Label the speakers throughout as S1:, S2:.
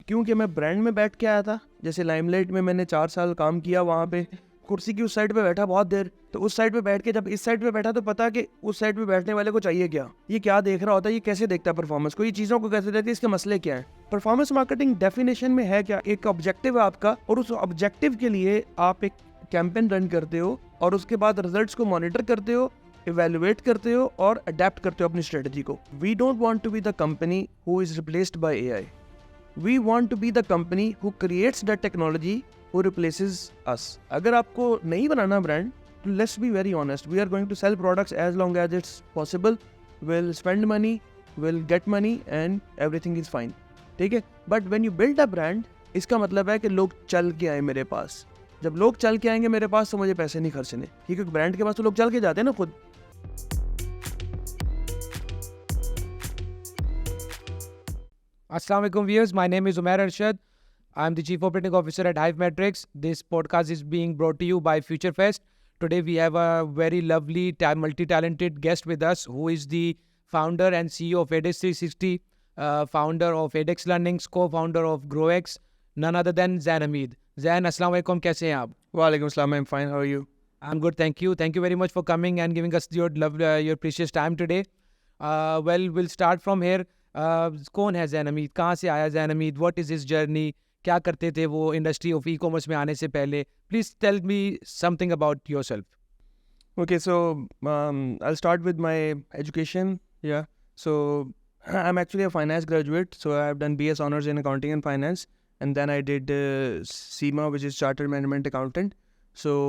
S1: क्योंकि मैं ब्रांड में बैठ के आया था। जैसे लाइमलाइट में मैंने 4 साल काम किया, वहाँ पे कुर्सी की उस साइड पे बैठा बहुत देर, तो उस साइड पे बैठ के जब इस साइड पे बैठा तो पता कि उस साइड पे बैठने वाले को चाहिए क्या, ये क्या देख रहा होता है, ये कैसे देखता है परफॉर्मेंस को, ये चीज़ों को कैसे देखता है, इसके मसले क्या है। परफॉर्मेंस मार्केटिंग डेफिनेशन में है क्या, एक ऑब्जेक्टिव है आपका, और उस ऑब्जेक्टिव के लिए आप एक कैंपेन रन करते हो और उसके बाद रिजल्ट्स को मॉनिटर करते हो, इवेलुएट करते हो और अडेप्ट करते हो अपनी स्ट्रेटजी को। We don't want to be the company who is replaced by AI, we want to be the company who creates the technology who replaces us. अगर आपको नहीं बनाना ब्रांड, तो let's be very honest, we are going to sell products as long as it's possible, will spend money, will get money and everything is fine, ठीक है। But when you build a brand, इसका मतलब है कि लोग चल के आए मेरे पास। जब लोग चल के आएंगे मेरे पास तो मुझे पैसे नहीं खर्चने, क्योंकि ब्रांड के पास तो लोग चल के जाते हैं ना खुद।
S2: Assalamu alaikum viewers, my name is Umair Arshad. I'm the Chief Operating Officer at Hive Metrics. This podcast is being brought to you by FutureFest. Today we have a very lovely, multi-talented guest with us who is the founder and CEO of edX 360, founder of edX Learnings, co-founder of GrowX, none other than Zain Hamid. Zain, Assalamu alaikum, कैसे हैं आप?
S1: वालेकुम अस्सलाम, I'm fine, how are you?
S2: I'm good, thank you. Thank you very much for coming and giving us your precious time today. Well, we'll start from here. कौन है जैन हमीद, कहाँ से आया Jain Hamid, what is his journey, क्या करते थे वो industry of e commerce में आने से पहले? Please tell me something about yourself.
S1: Okay, so I'll start with my education. Yeah, so I'm actually a finance graduate. So I've done BS honors in accounting and finance, and then I did CIMA, which is Chartered Management Accountant. So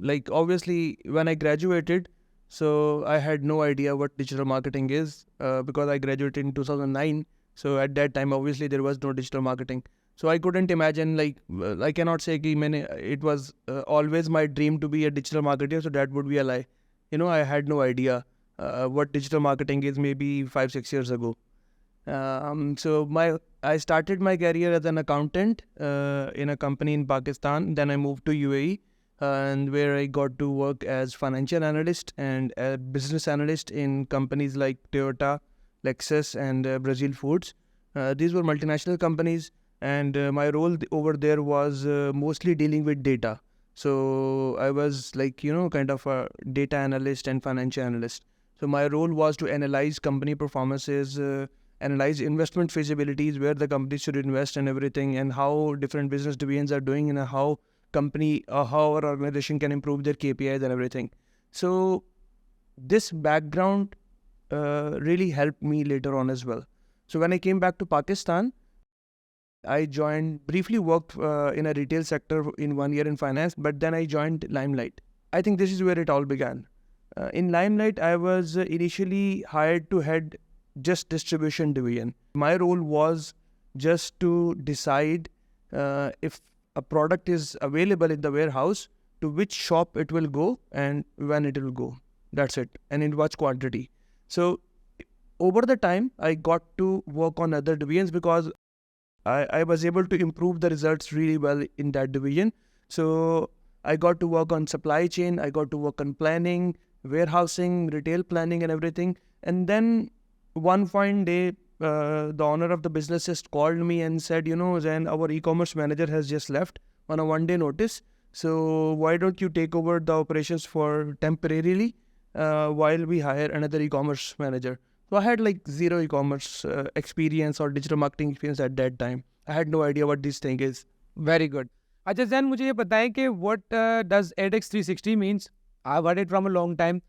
S1: like obviously when I graduated, so I had no idea what digital marketing is because I graduated in 2009. So at that time, obviously there was no digital marketing. So I couldn't imagine, like I cannot say कि मैंने, it was always my dream to be a digital marketer. So that would be a lie. You know, I had no idea what digital marketing is maybe 5-6 years ago. So I started my career as an accountant in a company in Pakistan. Then I moved to UAE. And where I got to work as financial analyst and a business analyst in companies like Toyota, Lexus, and Brazil Foods. These were multinational companies, and my role over there was mostly dealing with data. So I was like, kind of a data analyst and financial analyst. So my role was to analyze company performances, analyze investment feasibilities, where the company should invest and everything, and how different business divisions are doing, and how our organization can improve their KPIs and everything. So this background really helped me later on as well. So when I came back to Pakistan, I briefly worked in a retail sector in 1 year in finance, but then I joined Limelight. I think this is where it all began. In Limelight, I was initially hired to head just distribution division. My role was just to decide if a product is available in the warehouse, to which shop it will go and when it will go. That's it. And in what quantity. So over the time, I got to work on other divisions because I was able to improve the results really well in that division. So I got to work on supply chain, I got to work on planning, warehousing, retail planning and everything. And then one fine day, the owner of the business just called me and said, Zain, our e-commerce manager has just left on a 1-day notice. So why don't you take over the operations for temporarily while we hire another e-commerce manager? So I had like zero e-commerce experience or digital marketing experience at that time. I had no idea what this thing is.
S2: Very good. अच्छा जैन, मुझे ये बताएं कि what does edX 360 means. I heard it from a long time,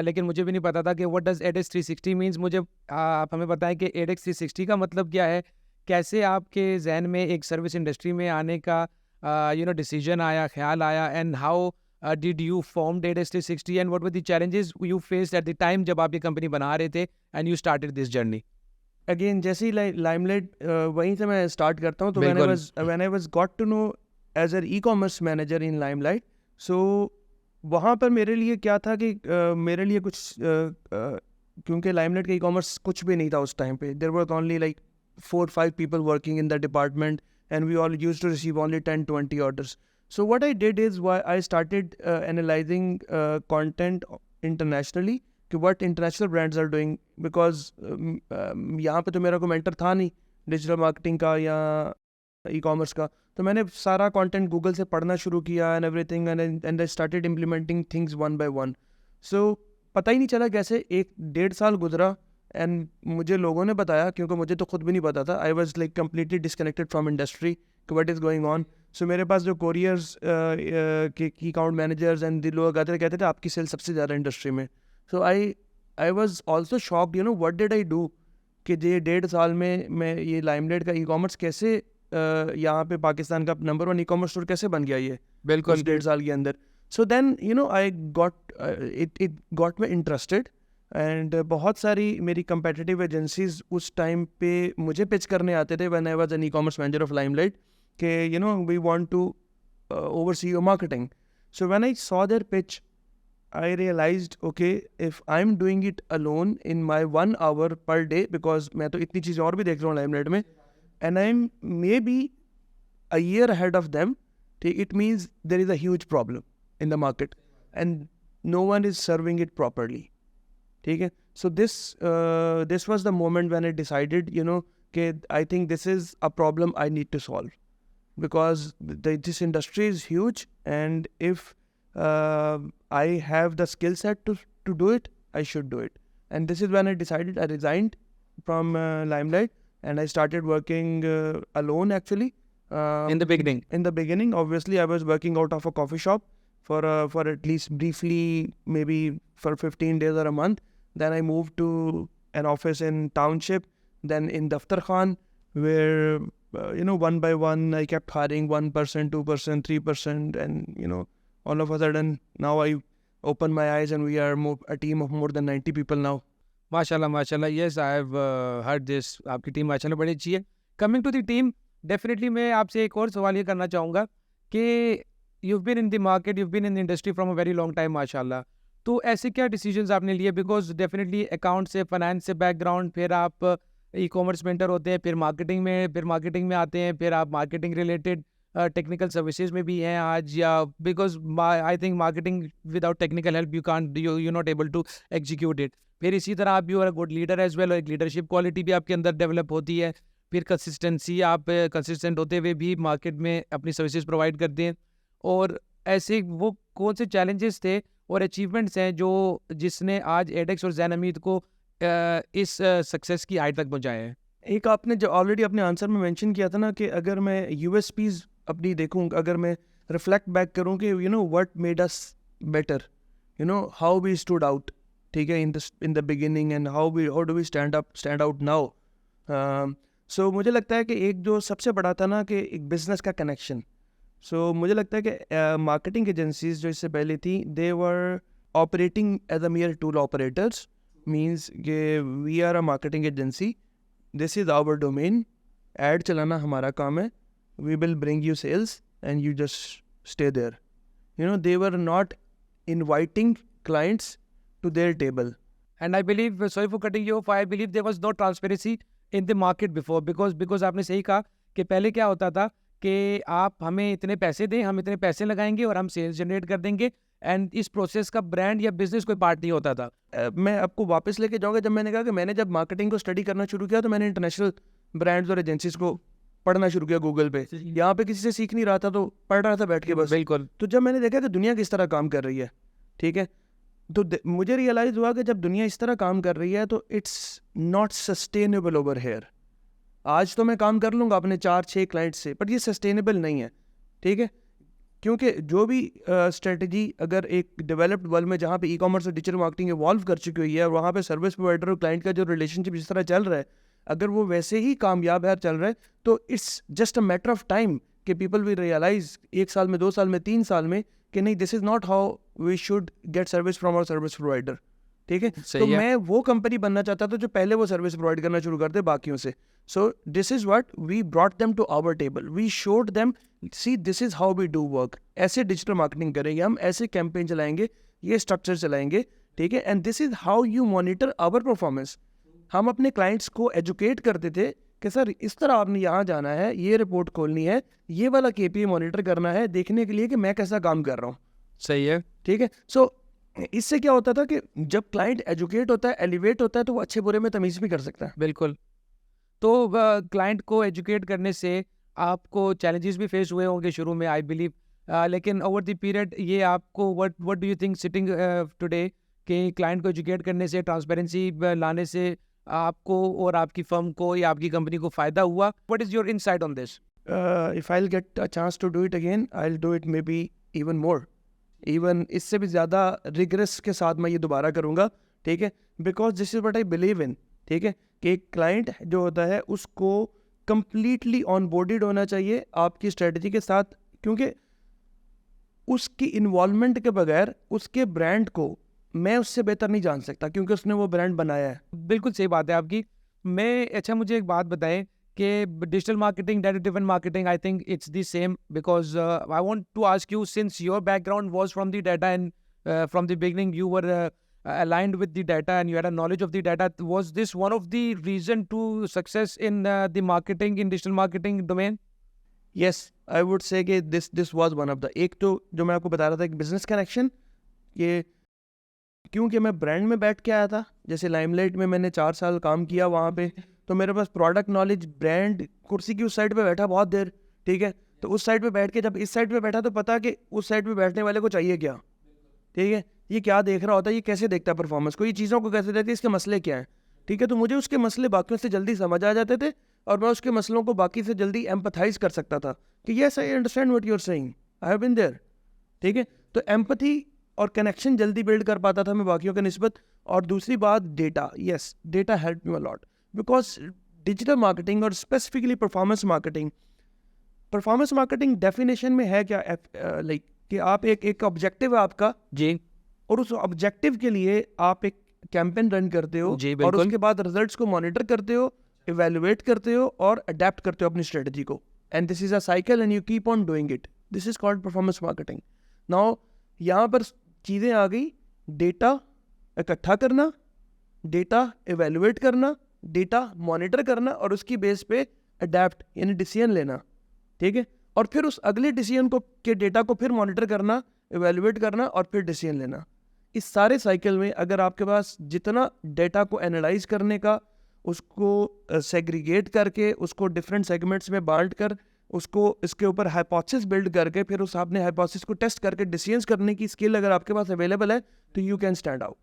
S2: लेकिन मुझे भी नहीं पता था कि व्हाट डज edX 360 मीन्स. मुझे आप हमें बताएं कि edX 360 का मतलब क्या है, कैसे आपके जहन में एक सर्विस इंडस्ट्री में आने का डिसीजन आया, ख्याल आया, and how did you form edX 360 and what were the challenges you faced at the time जब आप ये कंपनी बना रहे थे and you started this journey?
S1: Again जैसे ही लाइमलाइट वहीं से मैं स्टार्ट करता हूँ. तो when I was got to know as an e-commerce manager in Limelight, so वहाँ पर मेरे लिए क्या था कि मेरे लिए कुछ क्योंकि लाइमलाइट का e-commerce कुछ भी नहीं था उस टाइम पे. There were only like 4-5 people working in the department, and we all used to receive only 10-20 orders. So what I did is I started analyzing content internationally, कि what international brands are doing, because यहाँ पे तो मेरा कोई mentor था नहीं digital marketing का या ई कॉमर्स का, तो मैंने सारा कंटेंट गूगल से पढ़ना शुरू किया and everything, and I started implementing things one by one. So पता ही नहीं चला कैसे 1-1.5 साल गुजरा, एंड मुझे लोगों ने बताया, क्योंकि मुझे तो खुद भी नहीं पता था. I was like completely disconnected from industry, what is going on. So मेरे पास जो कोरियर्स के की अकाउंट मैनेजर्स एंड लोग आते थे, कहते थे आपकी सेल सबसे ज़्यादा इंडस्ट्री में. So I was also shocked, you know what did I do, कि ये 1.5 साल में मैं ये लाइमलाइट का ई कॉमर्स कैसे यहाँ पे पाकिस्तान का नंबर 1 ई कॉमर्स स्टोर कैसे बन गया ये
S2: बिल्कुल
S1: 1.5 साल के अंदर. So then you know I got it got me interested, and बहुत सारी मेरी कंपेटिटिव एजेंसीज उस टाइम पे मुझे पिच करने आते थे when I was an e commerce manager of Limelight, कि you know we want to oversee your marketing. So when I saw their pitch, I realized, okay, if I'm doing it alone in my 1 hour per day, because मैं तो इतनी चीज़ें और भी देख रहा हूँ लाइमलाइट में, and I'm maybe a year ahead of them, it means there is a huge problem in the market and no one is serving it properly. ठीक है. So this was the moment when I decided, you know, कि I think this is a problem I need to solve, because this industry is huge, and if I have the skill set to do it, I should do it. And this is when I decided, I resigned from Limelight, and I started working alone actually.
S2: in the beginning.
S1: In the beginning, obviously, I was working out of a coffee shop for at least briefly, maybe for 15 days or a month. Then I moved to an office in Township, then in Daftar Khan, where you know, one by one, I kept hiring 1%, 2%, 3%, and you know, all of a sudden, now I open my eyes and we are a team of more than 90 people now.
S2: माशाल्लाह माशाल्लाह. Yes, I have heard this. आपकी team माशाल्लाह बड़ी अच्छी है. Coming to the team, definitely मैं आपसे एक और सवाल ये करना चाहूँगा कि you've been in the market, you've been in the industry from a very long time माशाल्लाह. तो ऐसे क्या डिसीजंस आपने लिए? बिकॉज डेफिनेटली अकाउंट से, फाइनेंस से बैकग्राउंड, फिर आप ई कॉमर्स मेंटर होते हैं, फिर मार्केटिंग में आते हैं, फिर आप मार्केटिंग रिलेटेड टेक्निकल सर्विसेज में भी हैं आज, या because I think marketing without technical help you not able to execute it. फिर इसी तरह आप you are a good leader as well, और एक लीडरशिप क्वालिटी भी आपके अंदर डेवलप होती है. फिर कंसिस्टेंसी, आप कंसिस्टेंट होते हुए भी मार्केट में अपनी सर्विसेज प्रोवाइड करते हैं. और ऐसे वो कौन से चैलेंजेस थे और अचीवमेंट्स हैं जो जिसने आज एडेक्स और जैन हमीद को इस सक्सेस की हाइट तक पहुंचाया है?
S1: एक आपने जो ऑलरेडी अपने आंसर में मेंशन किया था ना, कि अगर मैं यूएसपीज अपनी देखूं, अगर मैं रिफ्लेक्ट बैक करूं कि you know what made us better, you know how we stood out, ठीक है, in the beginning, and how do we stand out now. So मुझे लगता है कि एक जो सबसे बड़ा था ना, कि एक बिजनेस का कनेक्शन. सो मुझे लगता है कि मार्केटिंग एजेंसीज जो इससे पहले थी, they were operating as a mere tool operators. Means कि we are a marketing agency, this is our domain, ad चलाना हमारा काम है, we will bring you sales and you just stay there. You know, they were not inviting clients to their table.
S2: And I believe, sorry for cutting you off, I believe there was no transparency in the market before, because आपने सही कहा कि पहले क्या होता था कि आप हमें इतने पैसे दें, हम इतने पैसे लगाएंगे और हम सेल्स जनरेट कर देंगे, एंड इस प्रोसेस का ब्रांड या बिजनेस कोई पार्ट नहीं होता था.
S1: मैं आपको वापस लेके जाऊँगा. जब मैंने कहा कि मैंने जब मार्केटिंग को स्टडी करना शुरू किया, तो मैंने इंटरनेशनल ब्रांड्स और एजेंसीज को पढ़ना शुरू किया गूगल पे. यहाँ पे किसी से सीख नहीं रहा था, तो पढ़ रहा था बैठ के बस.
S2: बिल्कुल.
S1: तो जब मैंने देखा कि दुनिया किस तरह काम कर रही है, ठीक है, तो मुझे रियलाइज़ हुआ कि जब दुनिया इस तरह काम कर रही है, तो it's not sustainable over here. आज तो मैं काम कर लूँगा अपने 4-6 क्लाइंट्स से, बट ये सस्टेनेबल नहीं है, ठीक है. क्योंकि जो भी स्ट्रेटजी अगर एक डेवलप्ड वर्ल्ड में, जहाँ पे ई कॉमर्स और डिजिटल मार्केटिंग इवॉल्व कर चुकी हुई है, और वहाँ पे सर्विस प्रोवाइडर और क्लाइंट का जो रिलेशनशिप जिस तरह चल रहा है, अगर वो वैसे ही कामयाब है चल रहा है, तो it's just a matter of time कि पीपल विल रियलाइज 1 साल में, 2 साल में, 3 साल में, कि नहीं, this is not how we should get service from our service provider. ठीक है, तो मैं वो कंपनी बनना चाहता था जो पहले वो सर्विस प्रोवाइड करना शुरू करते बाकियों से. So this is what we brought them to our table. We showed them, see this is how we do work. ऐसे डिजिटल मार्केटिंग करेंगे हम, ऐसे कैंपेन चलाएंगे, ये स्ट्रक्चर चलाएंगे, ठीक है, and this is how you monitor our performance. हम अपने क्लाइंट्स को एजुकेट करते थे कि सर इस तरह आपने यहाँ जाना है, ये रिपोर्ट खोलनी है, ये वाला KPI मॉनिटर करना है, देखने के लिए कि मैं कैसा काम कर रहा हूँ.
S2: सही है,
S1: ठीक है. सो इससे क्या होता था कि जब क्लाइंट एजुकेट होता है, एलिवेट होता है, तो वो अच्छे बुरे में तमीज़ भी कर सकता है.
S2: बिल्कुल. तो क्लाइंट को एजुकेट करने से आपको चैलेंजेस भी फेस हुए होंगे शुरू में, आई बिलीव, लेकिन ओवर द पीरियड ये आपको what do you think sitting today कि क्लाइंट को एजुकेट करने से, ट्रांसपेरेंसी लाने से आपको और आपकी फर्म को या आपकी कंपनी को फ़ायदा हुआ? What is your insight on this?
S1: If I'll get a chance to do it again, I'll do it maybe even more. Even इससे भी ज़्यादा रिग्रेस के साथ मैं ये दोबारा करूँगा, ठीक है? Because this is what I believe in, ठीक है? कि एक क्लाइंट जो होता है उसको कम्प्लीटली ऑनबोर्डेड होना चाहिए आपकी स्ट्रेटजी के साथ, क्योंकि उसकी इन्वॉल्वमेंट के बगैर उसके ब्रांड को मैं उससे बेहतर नहीं जान सकता, क्योंकि उसने वो ब्रांड बनाया है।
S2: बिल्कुल सही बात है आपकी। अच्छा मुझे एक बात बताएं कि digital marketing, data driven marketing, I think it's the same, because I want to ask you, since your background was from the data and from the beginning you were aligned with the data and you had a knowledge of the data, was this one of the reason to success in the marketing, in digital marketing domain?
S1: Yes, I would say कि this was one of the, एक तो जो मैं आपको बता रहा था एक बिजनेस कनेक्शन, कि क्योंकि मैं ब्रांड में बैठ के आया था, जैसे लाइमलाइट में मैंने 4 साल काम किया वहाँ पे, तो मेरे पास प्रोडक्ट नॉलेज, ब्रांड, कुर्सी की उस साइड पे बैठा बहुत देर, ठीक है? तो उस साइड पे बैठ के जब इस साइड पे बैठा तो पता कि उस साइड पे बैठने वाले को चाहिए क्या, ठीक है? ये क्या देख रहा होता है, ये कैसे देखता है परफॉर्मेंस को, ये चीज़ों को कैसे देखता है, इसके मसले क्या हैं, ठीक है? तो मुझे उसके मसले बाकियों से जल्दी समझ आ जाते थे और मैं उसके मसलों को बाकी से जल्दी एम्पथाइज कर सकता था कि yes I understand what you are saying, I have been there, ठीक है? तो एम्पथी और कनेक्शन जल्दी बिल्ड कर पाता था मैं बाकियों के निस्बत। और दूसरी बात data, yes data help me a lot, because digital marketing और स्पेसिफिकली परफॉर्मेंस मार्केटिंग डेफिनेशन में है क्या, लाइक कि आप एक ऑब्जेक्टिव है आपका
S2: जी,
S1: और उस ऑब्जेक्टिव के लिए आप एक कैंपेन रन करते हो
S2: जी,
S1: और
S2: बिल्कुल।
S1: उसके बाद रिजल्ट्स को मॉनिटर करते हो, इवेल्युएट करते हो और अडेप्ट करते हो अपनी स्ट्रेटजी को, and this is a cycle and you keep on doing it, this is called performance marketing. Now यहाँ पर चीज़ें आ गई, डेटा इकट्ठा करना, डेटा इवेल्युएट करना, डेटा मॉनिटर करना और उसकी बेस पे अडेप्ट यानी डिसीजन लेना, ठीक है? और फिर उस अगले डिसीजन को के डेटा को फिर मॉनिटर करना, इवेल्युएट करना और फिर डिसीजन लेना। इस सारे साइकिल में अगर आपके पास जितना डेटा को एनालाइज करने का, उसको सेग्रीगेट करके, उसको डिफरेंट सेगमेंट्स में बांट कर, उसको इसके ऊपर हाइपोथेसिस बिल्ड करके, फिर उस आपने हाइपोथेसिस को टेस्ट करके डिसीजंस करने की स्किल अगर आपके पास अवेलेबल है तो you can stand out.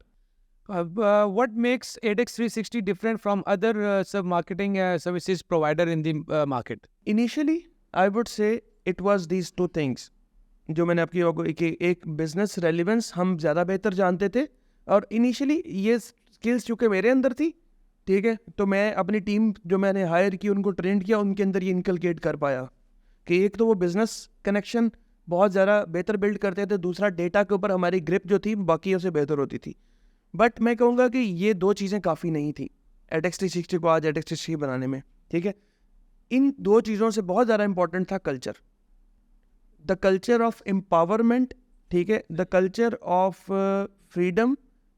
S2: What makes ADEX 360 different from other sub-marketing services provider in the market?
S1: Initially I would say it was these two things, जो मैंने आपकी एक बिजनेस रेलिवेंस हम ज़्यादा बेहतर जानते थे, और इनिशियली ये स्किल्स चूँकि मेरे अंदर थी, ठीक है, तो मैं अपनी टीम जो मैंने हायर की उनको ट्रेन किया, उनके अंदर ये इनकलकेट कर पाया कि एक तो वो बिजनेस कनेक्शन बहुत ज़्यादा बेहतर बिल्ड करते थे, दूसरा डेटा के ऊपर हमारी ग्रिप जो थी बाकियों से बेहतर होती थी। बट मैं कहूँगा कि ये दो चीज़ें काफ़ी नहीं थी ADEX 360 को आज ADEX 360 बनाने में, ठीक है? इन दो चीज़ों से बहुत ज़्यादा इंपॉर्टेंट था culture, the culture of empowerment, ठीक है, द कल्चर ऑफ फ्रीडम,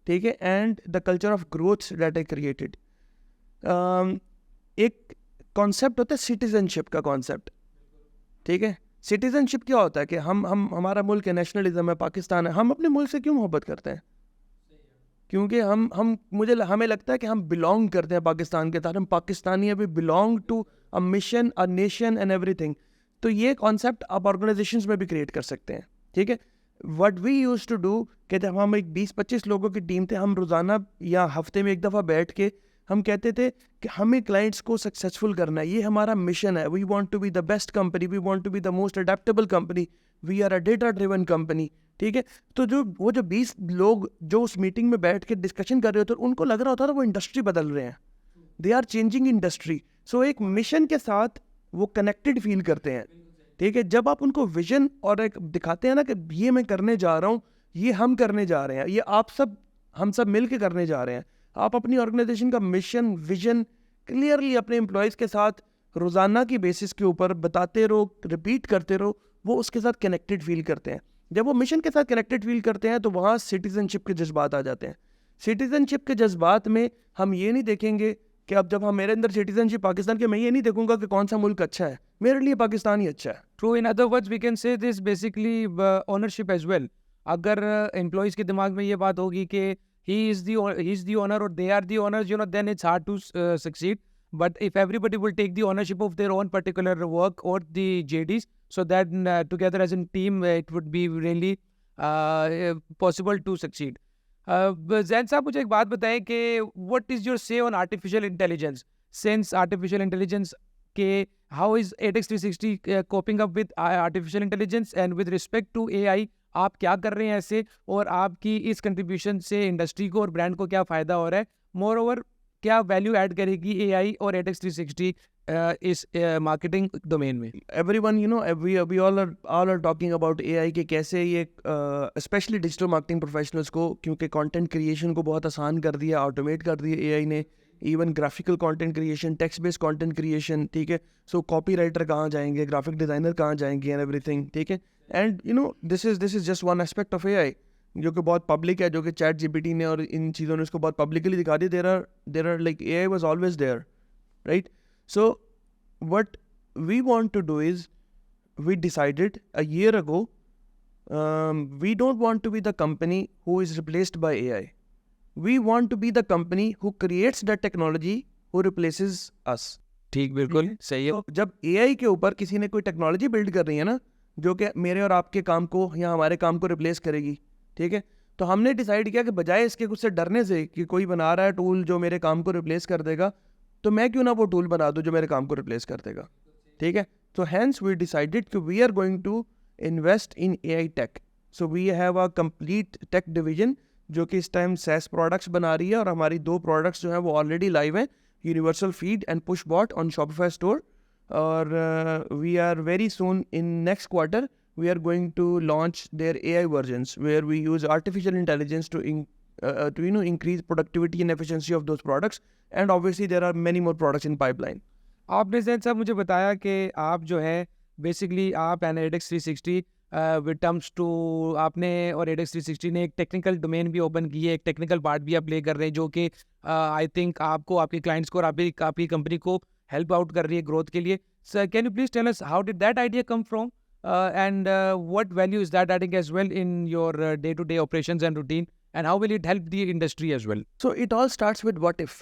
S1: ठीक है, and the culture of growth that I created. एक कॉन्सेप्ट होता है सिटीजनशिप का कॉन्सेप्ट, ठीक है? सिटीजनशिप क्या होता है कि हम हमारा मुल्क है, नेशनलिज्म है, पाकिस्तान है, हम अपने मुल्क से क्यों मोहब्बत करते हैं? क्योंकि हमें लगता है कि हम बिलोंग करते हैं पाकिस्तान के तहत, हम Pakistani, we belong to a mission, a nation and everything. तो ये कॉन्सेप्ट आप ऑर्गेनाइजेशंस में भी क्रिएट कर सकते हैं, ठीक है? What we used to do कि जब हम एक 20-25 लोगों की टीम थे, हम रोज़ाना या हफ्ते में एक दफ़ा बैठ के हम कहते थे कि हमें क्लाइंट्स को सक्सेसफुल करना है, ये हमारा मिशन है, we want to be the best company, we want to be the most adaptable company, we are a data driven company, ठीक है? तो जो 20 लोग जो उस मीटिंग में बैठ के डिस्कशन कर रहे होते, उनको लग रहा होता था वो इंडस्ट्री बदल रहे हैं, दे आर चेंजिंग इंडस्ट्री। सो एक मिशन के साथ वो कनेक्टेड फील करते हैं, ठीक है? जब आप उनको विजन और एक दिखाते हैं ना कि ये मैं करने जा रहा हूँ, ये हम करने जा रहे हैं, ये हम सब मिल के करने जा रहे हैं, आप अपनी ऑर्गेनाइजेशन का मिशन, विजन क्लियरली अपने एम्प्लॉयज़ के साथ रोज़ाना की बेसिस के ऊपर बताते रहो, रिपीट करते रहो, वो उसके साथ कनेक्टेड फील करते हैं। जब वो मिशन के साथ कनेक्टेड फील करते हैं तो वहाँ सिटीजनशिप के जज्बात आ जाते हैं। सिटीजनशिप के जज्बात में हम ये नहीं देखेंगे कि अब जब हम मेरे अंदर सिटीजनशिप पाकिस्तान के, मैं ये नहीं देखूंगा कि कौन सा मुल्क अच्छा है, मेरे लिए पाकिस्तान ही अच्छा है।
S2: True, in other words, we can say this basically ownership as well. अगर एम्प्लॉयज़ के दिमाग में ये बात होगी कि he is the owner or they are the owners, then it's hard to succeed. but if everybody will take the ownership of their own particular work or the JDs, so that together as a team it would be really possible to succeed. Jain साहब मुझे एक बात बताएं कि what is your say on artificial intelligence? Since artificial intelligence के how is ADEX 360 coping up with artificial intelligence and with respect to AI, आप क्या कर रहे हैं ऐसे, और आपकी इस कंट्रीब्यूशन से इंडस्ट्री को और ब्रांड को क्या फ़ायदा हो रहा है? मोर ओवर क्या वैल्यू ऐड करेगी AI और ADEX 360 इस मार्केटिंग डोमेन में?
S1: Everyone, you know, we all are talking about AI के कैसे ये स्पेशली डिजिटल मार्केटिंग प्रोफेशनल्स को, क्योंकि कंटेंट क्रिएशन को बहुत आसान कर दिया, ऑटोमेट कर दिया AI ने, even graphical content creation, text based content creation, ठीक है. सो कॉपी राइटर कहाँ जाएंगे, ग्राफिक डिज़ाइनर कहाँ जाएंगे, एंड एवरीथिंग, ठीक है. And you know this is just one aspect of AI जो कि बहुत पब्लिक है, जो कि चैट GPT ने और इन चीज़ों ने उसको बहुत पब्लिकली दिखा दिया. There are like AI was always there, right. So what we want to do is, we decided a year ago, we don't want to be the company who is replaced by AI. We want to be the company who creates that technology who replaces us.
S2: ठीक, बिल्कुल सही है.
S1: तो जब AI के ऊपर किसी ने कोई टेक्नोलॉजी बिल्ड कर रही है ना, जो कि मेरे और आपके काम को या हमारे काम को रिप्लेस करेगी, ठीक है, तो हमने डिसाइड किया कि बजाय इसके कुछ से डरने से कि कोई बना रहा है टूल जो मेरे काम को रिप्लेस कर देगा, तो मैं क्यों ना वो टूल बना दूं जो मेरे काम को रिप्लेस कर देगा, ठीक है. तो हैंस वी डिसाइडेड कि we are going to invest in AI tech. So we have a complete tech division जो कि इस टाइम SaaS प्रोडक्ट्स बना रही है, और हमारी 2 प्रोडक्ट्स जो हैं वो ऑलरेडी लाइव हैं, universal feed and pushbot on Shopify store. और we are very soon in next quarter we are going to launch their AI versions where we use artificial intelligence to increase productivity and efficiency of those products, and obviously there are many more products in pipeline.
S2: आपने जैन साहब मुझे बताया कि आप जो है basically आप ADEX 360 with terms to आपने और ADEX 360 ने एक टेक्निकल डोमेन भी ओपन की है, एक टेक्निकल पार्ट भी आप प्ले कर रहे हैं जो कि आई थिंक आपको, आपके क्लाइंट्स को और आपकी कंपनी को हेल्प आउट कर रही है ग्रोथ के लिए. Sir can you please tell us how did that idea come from? And what value is that adding as well in your day-to-day operations and routine, and how will it help the industry as well?
S1: So it all starts with what if.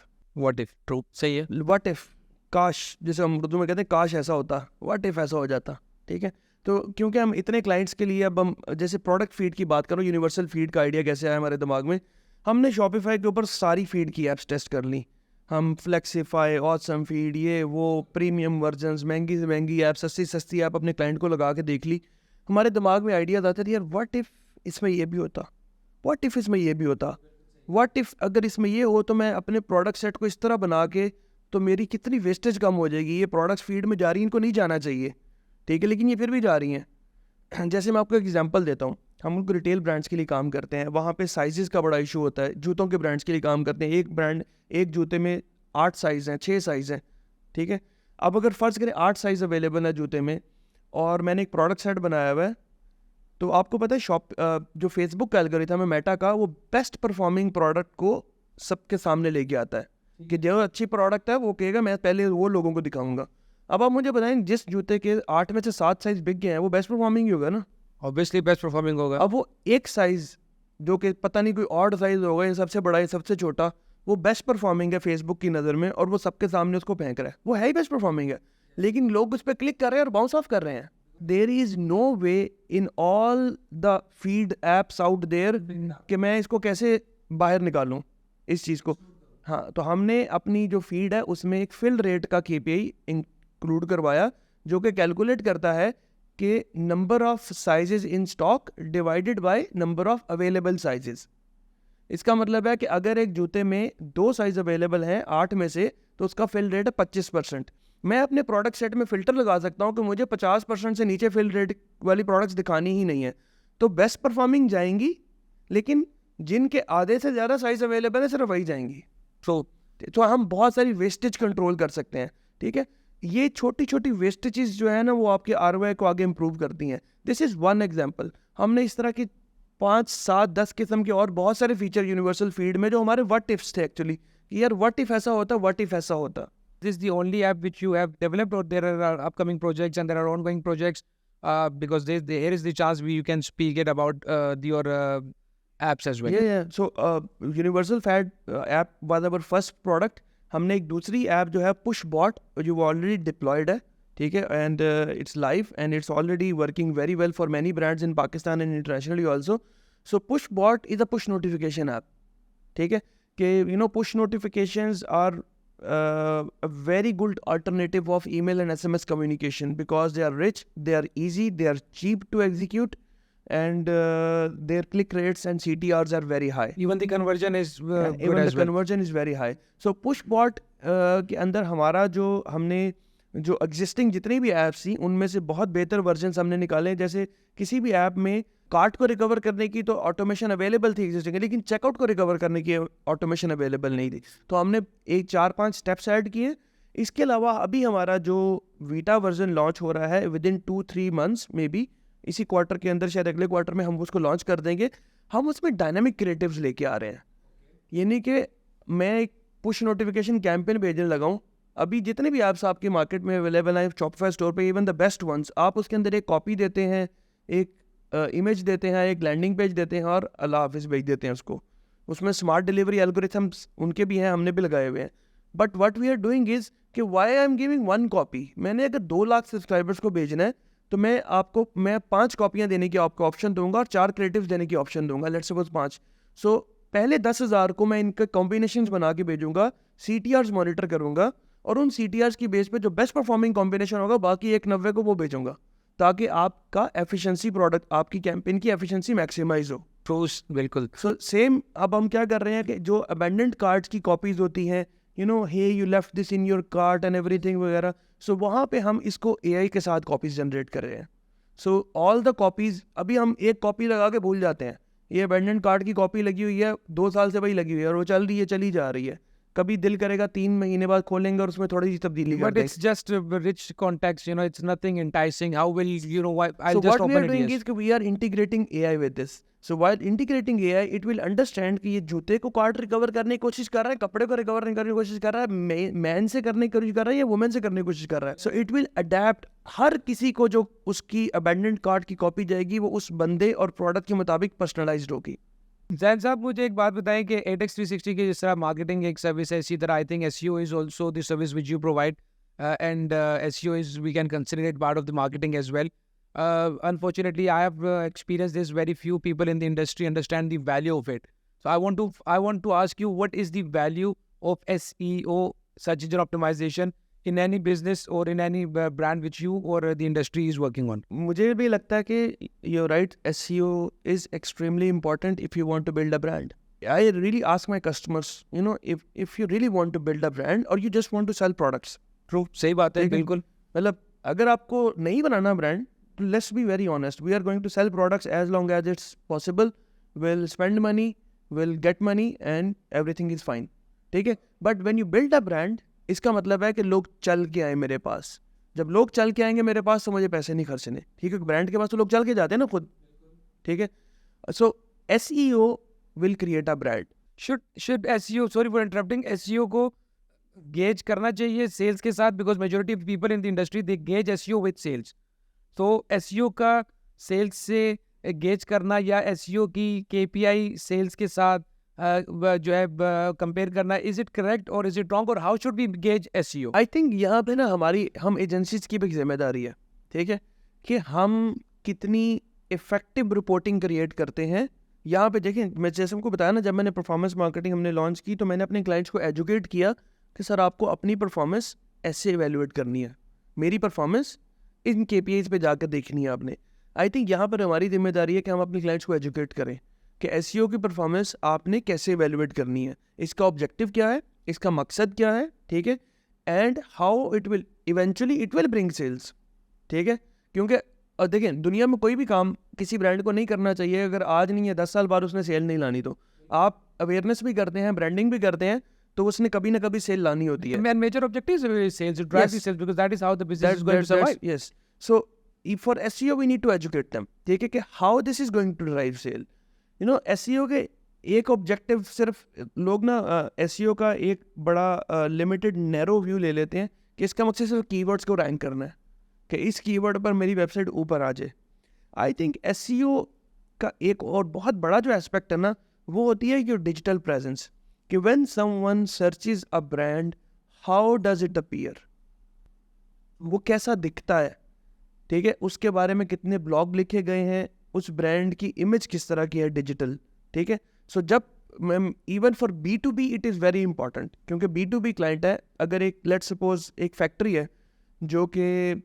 S2: What if? True. सही है.
S1: What if, काश, जैसे हम उर्दू में कहते हैं काश ऐसा होता, what if ऐसा हो जाता, ठीक है. तो क्योंकि हम इतने क्लाइंट्स के लिए, अब हम जैसे प्रोडक्ट फीड की बात करो, यूनिवर्सल फीड का आइडिया कैसे आया हमारे दिमाग में, हमने Shopify के ऊपर सारी फीड की एप्स टेस्ट कर ली. हम फ्लेक्सीफाई, ऑसम फीड, ये वो प्रीमियम वर्जन्स, महंगी से महंगी ऐप, सस्ती सस्ती ऐप अपने क्लाइंट को लगा के देख ली. हमारे दिमाग में आइडियाज आते थे, यार व्हाट इफ़ इसमें ये भी होता, व्हाट इफ़ इसमें ये भी होता, व्हाट इफ़ अगर इसमें ये हो तो मैं अपने प्रोडक्ट सेट को इस तरह बना के, तो मेरी कितनी वेस्टेज कम हो जाएगी. ये प्रोडक्ट्स फीड में जा रही हैं, इनको नहीं जाना चाहिए, ठीक है, लेकिन ये फिर भी जा रही हैं. जैसे मैं आपको एक एग्जांपल देता हूँ, हम उनको रिटेल ब्रांड्स के लिए काम करते हैं, वहाँ पे साइजेस का बड़ा इशू होता है. जूतों के ब्रांड्स के लिए काम करते हैं, एक ब्रांड एक जूते में 8 साइज़ हैं, 6 साइज़ हैं, ठीक है. अब अगर फ़र्ज़ करें 8 साइज़ अवेलेबल है जूते में, और मैंने एक प्रोडक्ट सेट बनाया हुआ है, तो आपको पता है जो फेसबुक का एल्गोरिथम है मेटा का, वो बेस्ट परफॉर्मिंग प्रोडक्ट को सबके सामने लेके आता है कि जो अच्छी प्रोडक्ट है वो कहेगा मैं पहले वो लोगों को दिखाऊंगा. अब आप मुझे बताएं, जिस जूते के 8 में से 7 साइज़ बिक गए हैं, वो बेस्ट परफॉर्मिंग ही होगा ना,
S2: ऑब्वियसली बेस्ट परफॉर्मिंग होगा.
S1: अब वो एक साइज़ जो कि पता नहीं कोई ऑड साइज़ होगा, ये सबसे बड़ा, ये सबसे छोटा, वो बेस्ट परफॉर्मिंग है फेसबुक की नज़र में, और वो सबके सामने उसको फेंक रहा है, वो है ही बेस्ट परफॉर्मिंग है, लेकिन लोग उस पर क्लिक कर रहे हैं और बाउंस ऑफ कर रहे हैं. There is no way in all the feed apps out there कि मैं इसको कैसे बाहर निकालूं इस चीज़ को. हाँ, तो हमने अपनी जो फीड है उसमें एक फिल रेट का KPI इंक्लूड करवाया, जो कि कैलकुलेट करता है कि number of sizes in stock divided by number of available sizes. इसका मतलब है कि अगर एक जूते में 2 साइज़ अवेलेबल हैं 8 में से, तो उसका फिल रेट है 25%. मैं अपने प्रोडक्ट सेट में फ़िल्टर लगा सकता हूं कि मुझे 50% से नीचे फिल रेट वाली प्रोडक्ट्स दिखानी ही नहीं है, तो बेस्ट परफॉर्मिंग जाएंगी, लेकिन जिनके आधे से ज़्यादा साइज़ अवेलेबल है सिर्फ वही जाएंगी. तो हम बहुत सारी वेस्टेज कंट्रोल कर सकते हैं, ठीक है. ये छोटी छोटी वेस्टेजेस जो है ना, वो आपके ROI को आगे इम्प्रूव करती हैं. This is one example. हमने इस तरह की 5, 7, 10 किस्म के और बहुत सारे फीचर यूनिवर्सल फीड में जो हमारे व्हाट इफ्स थे एक्चुअली, कि यार व्हाट इफ ऐसा होता, व्हाट इफ ऐसा होता.
S2: This is the only app which you have developed, or there are upcoming projects and there are ongoing projects? Because here is the chance you can speak it about your apps as well.
S1: Yeah. So Universal Fad app was our first product. हमने एक दूसरी app जो है push bot, जो already deployed है, ठीक है, and it's live and it's already working very well for many brands in Pakistan and internationally also. So push bot is a push notification app, ठीक है, कि push notifications are a very good alternative of email and SMS communication because they are rich, they are easy, they are cheap to execute, and their click rates and CTRs are very high.
S2: Even the conversion is good
S1: Even
S2: as
S1: the
S2: well.
S1: conversion is very high. So push bot के अंदर हमारा हमने जो existing जितनी भी apps थी उनमें से बहुत बेहतर वर्जन हमने निकाले. जैसे किसी भी ऐप में कार्ट को रिकवर करने की तो ऑटोमेशन अवेलेबल थी एग्जिस्टिंग, लेकिन चेकआउट को रिकवर करने की ऑटोमेशन अवेलेबल नहीं थी. तो हमने 4-5 स्टेप्स ऐड किए. इसके अलावा अभी हमारा जो वीटा वर्जन लॉन्च हो रहा है with in 2-3 months may be, इसी क्वार्टर के अंदर, शायद अगले क्वार्टर में हम उसको लॉन्च कर देंगे. हम उसमें डायनामिक क्रिएटिव्स लेके आ रहे हैं. यानी कि मैं एक पुश नोटिफिकेशन कैंपेन भेजने लगा हूँ. अभी जितने भी ऐप्स आपके मार्केट में अवेलेबल हैं शॉपिफाई स्टोर पे, इवन द बेस्ट वंस, आप उसके अंदर एक कॉपी देते हैं, एक इमेज देते हैं, एक लैंडिंग पेज देते हैं और अल्लाह हाफिज़ भेज देते हैं उसको. उसमें स्मार्ट डिलीवरी एल्गोरिथम्स उनके भी हैं, हमने भी लगाए हुए हैं. But what we are doing is कि why I am giving 1 copy. मैंने अगर 2 लाख सब्सक्राइबर्स को भेजना है तो मैं 5 कॉपियाँ देने की आपको ऑप्शन दूंगा और 4 क्रिएटिव्स देने की ऑप्शन दूंगा. Let's suppose 5. सो पहले 10,000 को मैं इनके कॉम्बिनेशंस बना के भेजूंगा, CTRs मॉनिटर करूंगा और उन CTRs की बेस पे जो बेस्ट परफॉर्मिंग कॉम्बिनेशन होगा बाकी 190 को वो भेजूंगा, ताकि आपका एफिशिएंसी प्रोडक्ट, आपकी कैंपेन की एफिशिएंसी मैक्सिमाइज हो.
S2: बिल्कुल.
S1: सो सेम अब हम क्या कर रहे हैं कि जो अबेंडेंट कार्ड्स की कॉपीज होती हैं, hey you left this in your cart and everything वगैरह, सो वहाँ पे हम इसको AI के साथ कॉपीज जनरेट कर रहे हैं. सो ऑल द कॉपीज, अभी हम एक कॉपी लगा के भूल जाते हैं. ये अबेंडेंट कार्ड की कॉपी लगी हुई है, 2 साल से वही लगी हुई है और वो चल रही है, चली जा रही है. कभी दिल करेगा 3 महीने बाद खोलेंगे और उसमें थोड़ी सी तब्दीली कर
S2: But
S1: देंगे.
S2: it's just rich context, it's nothing enticing. How will, why, I'll
S1: So
S2: just
S1: what we are
S2: open it,
S1: doing
S2: yes.
S1: is we are integrating AI with this. So while integrating AI, it will understand कि ये जूते को card recover करने की कोशिश कर रहा है, कपड़े को रिकवर करने की कोशिश कर रहा है, मैन से करने की कोशिश कर रहा है या वुमेन से करने की कोशिश कर रहा है. So it will adapt हर किसी को, जो उसकी अबेंडेंट कार्ड की कॉपी जाएगी वो उस बंदे और प्रोडक्ट के मुताबिक पर्सनलाइज्ड होगी.
S2: जैन साहब, मुझे एक बात बताएं कि ADEX 360 की जिस तरह मार्केटिंग एक सर्विस है, इसी तरह I think SEO is also the service which you provide, and SEO is, we can consider it part of the marketing as well. Unfortunately, I have experienced this. Very few people in the industry understand the value of it. So I want to ask you, what is the value of SEO, search engine optimization, in any business or in any brand which you or the industry is working on?
S1: मुझे भी लगता है कि you're right, SEO is extremely important if you want to build a brand. I really ask my customers, if you really want to build a brand or you just want to sell products.
S2: True, सही बात है, बिल्कुल.
S1: मतलब अगर आपको नहीं बनाना brand, let's be very honest, we are going to sell products as long as it's possible. We'll spend money, we'll get money and everything is fine. ठीक है. But when you build a brand, इसका मतलब है कि लोग चल के आए मेरे पास. जब लोग चल के आएंगे मेरे पास तो मुझे पैसे नहीं खर्चने. ठीक है. ब्रांड के पास तो लोग चल के जाते हैं ना खुद. ठीक है. So SEO will create a brand.
S2: Should SEO, sorry for interrupting, SEO को गेज करना चाहिए सेल्स के साथ, because majority of people in the industry they gauge SEO with sales. तो SEO का सेल्स से गेज करना या SEO की KPI सेल्स के साथ जो है कंपेयर करना, इज इट करेक्ट और इज इट रॉन्ग, और how should we gauge SEO?
S1: I think यहाँ पे ना हम एजेंसीज की भी जिम्मेदारी है, ठीक है, कि हम कितनी इफेक्टिव रिपोर्टिंग क्रिएट करते हैं. यहाँ पे देखिए, मैं जैसे हमको बताया ना, जब मैंने परफॉर्मेंस मार्केटिंग हमने लॉन्च की तो मैंने अपने क्लाइंट्स को एजुकेट किया कि सर आपको अपनी परफॉर्मेंस ऐसे इवेल्युएट करनी है, मेरी परफॉर्मेंस इन KPIs पे जाकर देखनी है आपने. आई थिंक यहाँ पर हमारी जिम्मेदारी है कि हम अपने क्लाइंट्स को एजुकेट करें कि SEO की परफॉर्मेंस आपने कैसे इवेल्युएट करनी है, इसका ऑब्जेक्टिव क्या है, इसका मकसद क्या है, ठीक है, and how it will eventually bring sales. ठीक है. क्योंकि देखें, दुनिया में कोई भी काम किसी ब्रांड को नहीं करना चाहिए अगर आज नहीं है 10 साल बाद उसने सेल नहीं लानी. तो आप अवेयरनेस भी करते हैं, ब्रांडिंग भी करते हैं, तो उसने कभी ना कभी सेल लानी होती है.
S2: And major objective is sales, to drive the sales, because that is how the business is going to survive.
S1: Yes. So for SEO we need to educate them. ठीक है, कि how this is going to drive sale. SEO के एक objective, सिर्फ लोग ना SEO का एक बड़ा लिमिटेड नैरो व्यू ले लेते हैं कि इसका मकसद सिर्फ कीवर्ड्स को रैंक करना है, कि इस कीवर्ड पर मेरी वेबसाइट ऊपर आ जाए. आई थिंक SEO का एक और बहुत बड़ा जो एस्पेक्ट है ना, वो होती है योर डिजिटल प्रेजेंस. कि when someone searches a brand how does it appear, वो कैसा दिखता है, ठीक है, उसके बारे में कितने ब्लॉग लिखे गए हैं, उस ब्रांड की इमेज किस तरह की है डिजिटल, ठीक है। सो जब even for B2B it is very important, क्योंकि B2B क्लाइंट है, अगर एक लेट्स सपोज एक फैक्ट्री है जो कि